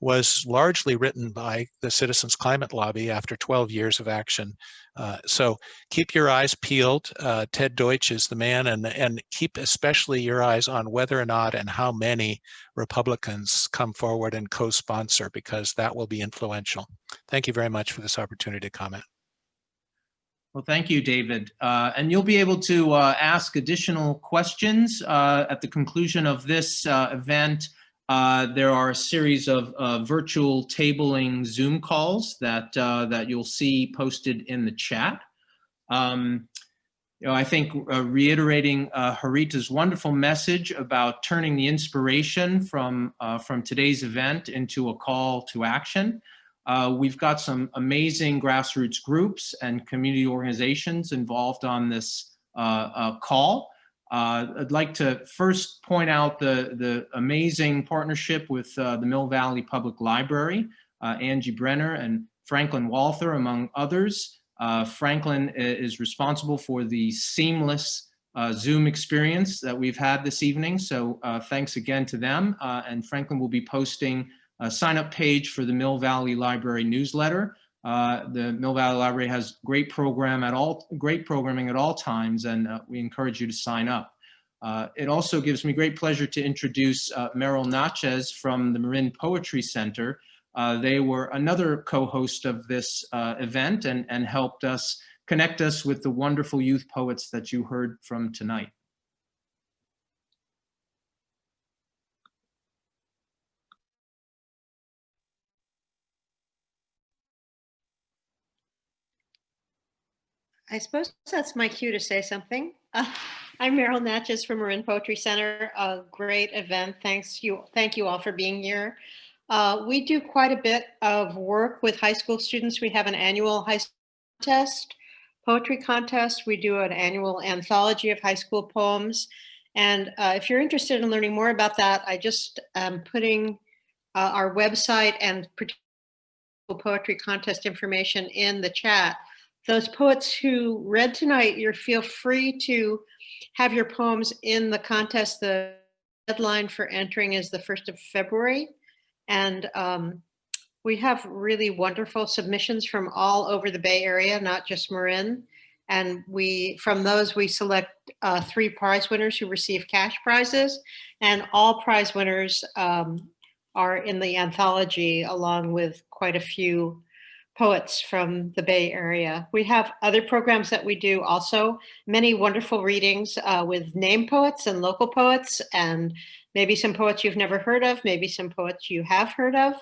was largely written by the Citizens Climate Lobby after 12 years of action. So keep your eyes peeled. Ted Deutsch is the man, and keep especially your eyes on whether or not and how many Republicans come forward and co-sponsor, because that will be influential. Thank you very much for this opportunity to comment. Well, thank you, David. And you'll be able to ask additional questions at the conclusion of this event. There are a series of virtual tabling Zoom calls that you'll see posted in the chat. I think reiterating Harita's wonderful message about turning the inspiration from today's event into a call to action. We've got some amazing grassroots groups and community organizations involved on this call. I'd like to first point out the amazing partnership with the Mill Valley Public Library, Angie Brenner and Franklin Walther, among others. Franklin is responsible for the seamless Zoom experience that we've had this evening, so thanks again to them. And Franklin will be posting a sign-up page for the Mill Valley Library newsletter. The Mill Valley Library has great programming at all times, and we encourage you to sign up. It also gives me great pleasure to introduce Meryl Natchez from the Marin Poetry Center. They were another co-host of this event and helped us connect us with the wonderful youth poets that you heard from tonight. I suppose that's my cue to say something. I'm Meryl Natchez from Marin Poetry Center. A great event. Thank you all for being here. We do quite a bit of work with high school students. We have an annual high school contest, poetry contest. We do an annual anthology of high school poems. And if you're interested in learning more about that, I just am putting our website and poetry contest information in the chat. Those poets who read tonight, you feel free to have your poems in the contest. The deadline for entering is the 1st of February. And we have really wonderful submissions from all over the Bay Area, not just Marin. And from those, we select 3 prize winners who receive cash prizes. And all prize winners are in the anthology, along with quite a few poets from the Bay Area. We have other programs that we do also, many wonderful readings with name poets and local poets, and maybe some poets you've never heard of, maybe some poets you have heard of.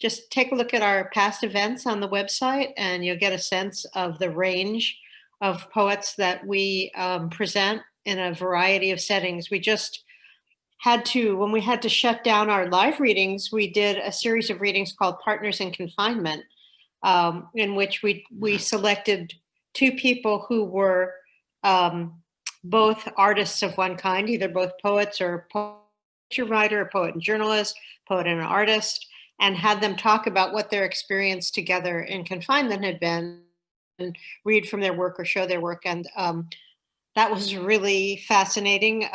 Just take a look at our past events on the website and you'll get a sense of the range of poets that we present in a variety of settings. We just had to, when we had to shut down our live readings, we did a series of readings called Partners in Confinement, in which we selected 2 people who were both artists of one kind, either both poets or poetry writer, a poet and journalist, poet and an artist, and had them talk about what their experience together in confinement had been, and read from their work or show their work. And that was really fascinating.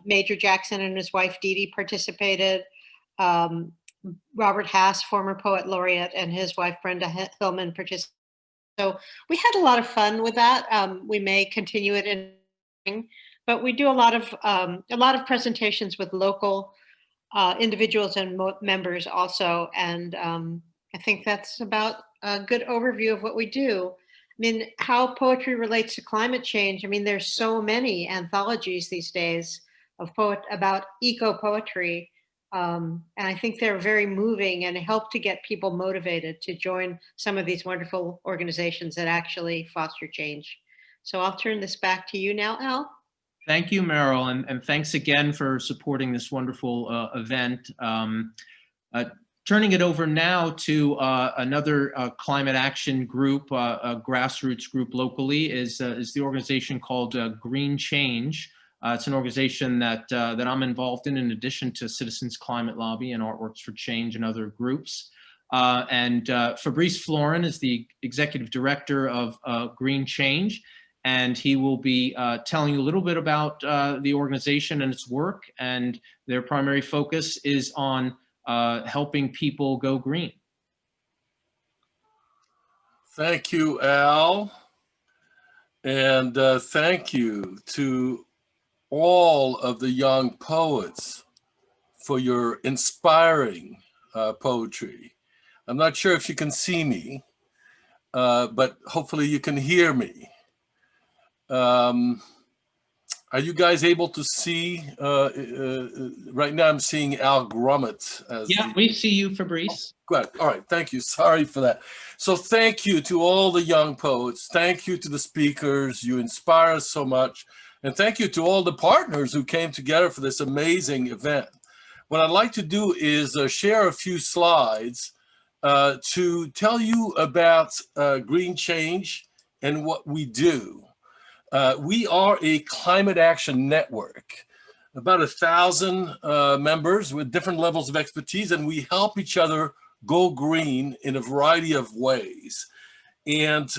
Major Jackson and his wife Dee Dee participated. Robert Hass, former poet laureate, and his wife Brenda Hillman participated. So we had a lot of fun with that. We may continue it in, but we do a lot of presentations with local individuals and members also. And I think that's about a good overview of what we do. I mean, how poetry relates to climate change. I mean, there's so many anthologies these days of about eco-poetry. And I think they're very moving and help to get people motivated to join some of these wonderful organizations that actually foster change. So I'll turn this back to you now, Al. Thank you, Meryl, and thanks again for supporting this wonderful event. Turning it over now to another climate action group, a grassroots group locally, is the organization called Green Change. It's an organization that I'm involved in addition to Citizens Climate Lobby and Artworks for Change and other groups. And Fabrice Florin is the executive director of Green Change, and he will be telling you a little bit about the organization and its work, and their primary focus is on helping people go green. Thank you, Al. And thank you to all of the young poets for your inspiring poetry. I'm not sure if you can see me, but hopefully you can hear me. Are you guys able to see? Right now I'm seeing Al Grummet. We see you, Fabrice. Good. All right. Thank you. Sorry for that. So thank you to all the young poets. Thank you to the speakers. You inspire us so much. And thank you to all the partners who came together for this amazing event. What I'd like to do is share a few slides to tell you about Green Change and what we do. We are a climate action network, about 1,000 members with different levels of expertise, and we help each other go green in a variety of ways. And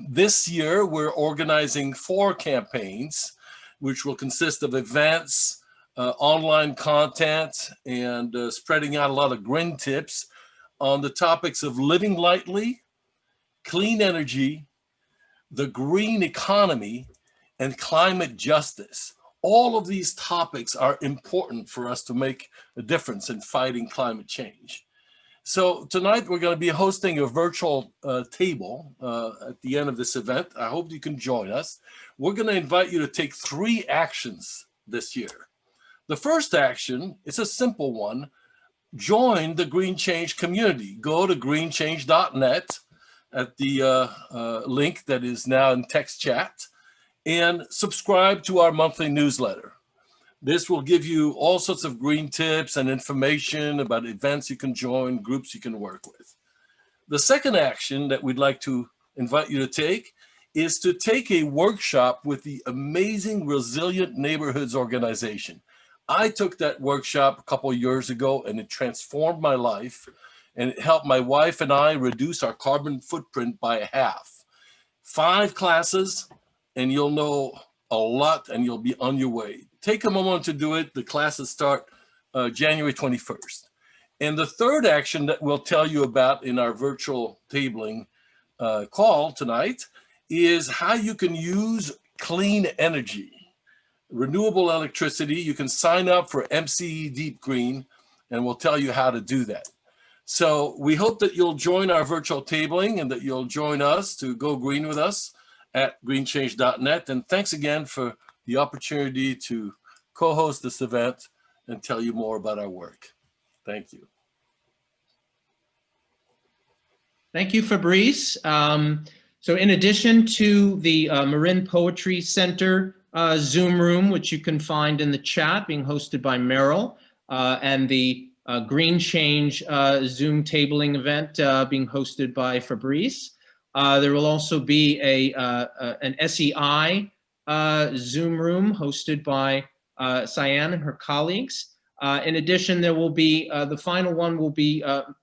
this year, we're organizing 4 campaigns, which will consist of events, online content, and spreading out a lot of green tips on the topics of living lightly, clean energy, the green economy, and climate justice. All of these topics are important for us to make a difference in fighting climate change. So tonight we're going to be hosting a virtual table at the end of this event. I hope you can join us. We're going to invite you to take 3 actions this year. The first action is a simple one. Join the Green Change community. Go to greenchange.net at the link that is now in text chat and subscribe to our monthly newsletter. This will give you all sorts of green tips and information about events you can join, groups you can work with. The second action that we'd like to invite you to take is to take a workshop with the amazing Resilient Neighborhoods organization. I took that workshop a couple of years ago and it transformed my life, and it helped my wife and I reduce our carbon footprint by half. 5 classes and you'll know a lot and you'll be on your way. Take a moment to do it. The classes start January 21st. And the third action that we'll tell you about in our virtual tabling call tonight is how you can use clean energy, renewable electricity. You can sign up for MCE Deep Green, and we'll tell you how to do that. So we hope that you'll join our virtual tabling and that you'll join us to go green with us at greenchange.net. And thanks again for the opportunity to co-host this event and tell you more about our work. Thank you. Thank you, Fabrice. So in addition to the Marin Poetry Center Zoom room, which you can find in the chat, being hosted by Meryl, and the Green Change Zoom tabling event being hosted by Fabrice, there will also be an SEI Zoom room hosted by Cyane and her colleagues. In addition, there will be, the final one will be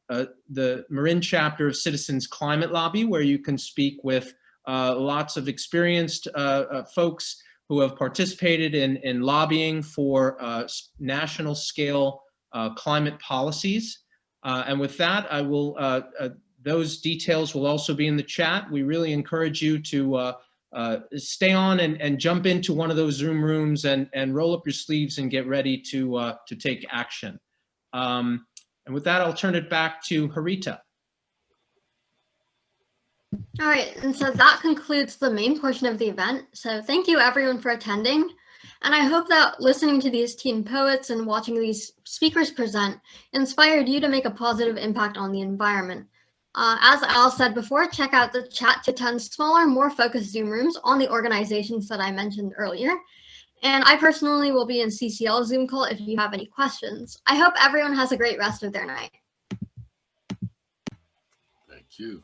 the Marin chapter of Citizens Climate Lobby, where you can speak with lots of experienced folks who have participated in lobbying for national scale climate policies. And with that, I will, those details will also be in the chat. We really encourage you to stay on and jump into one of those Zoom rooms and roll up your sleeves and get ready to take action. And with that, I'll turn it back to Harita. All right, and so that concludes the main portion of the event. So thank you everyone for attending. And I hope that listening to these teen poets and watching these speakers present inspired you to make a positive impact on the environment. As Al said before, check out the chat to attend smaller, more focused Zoom rooms on the organizations that I mentioned earlier. And I personally will be in CCL Zoom call if you have any questions. I hope everyone has a great rest of their night. Thank you.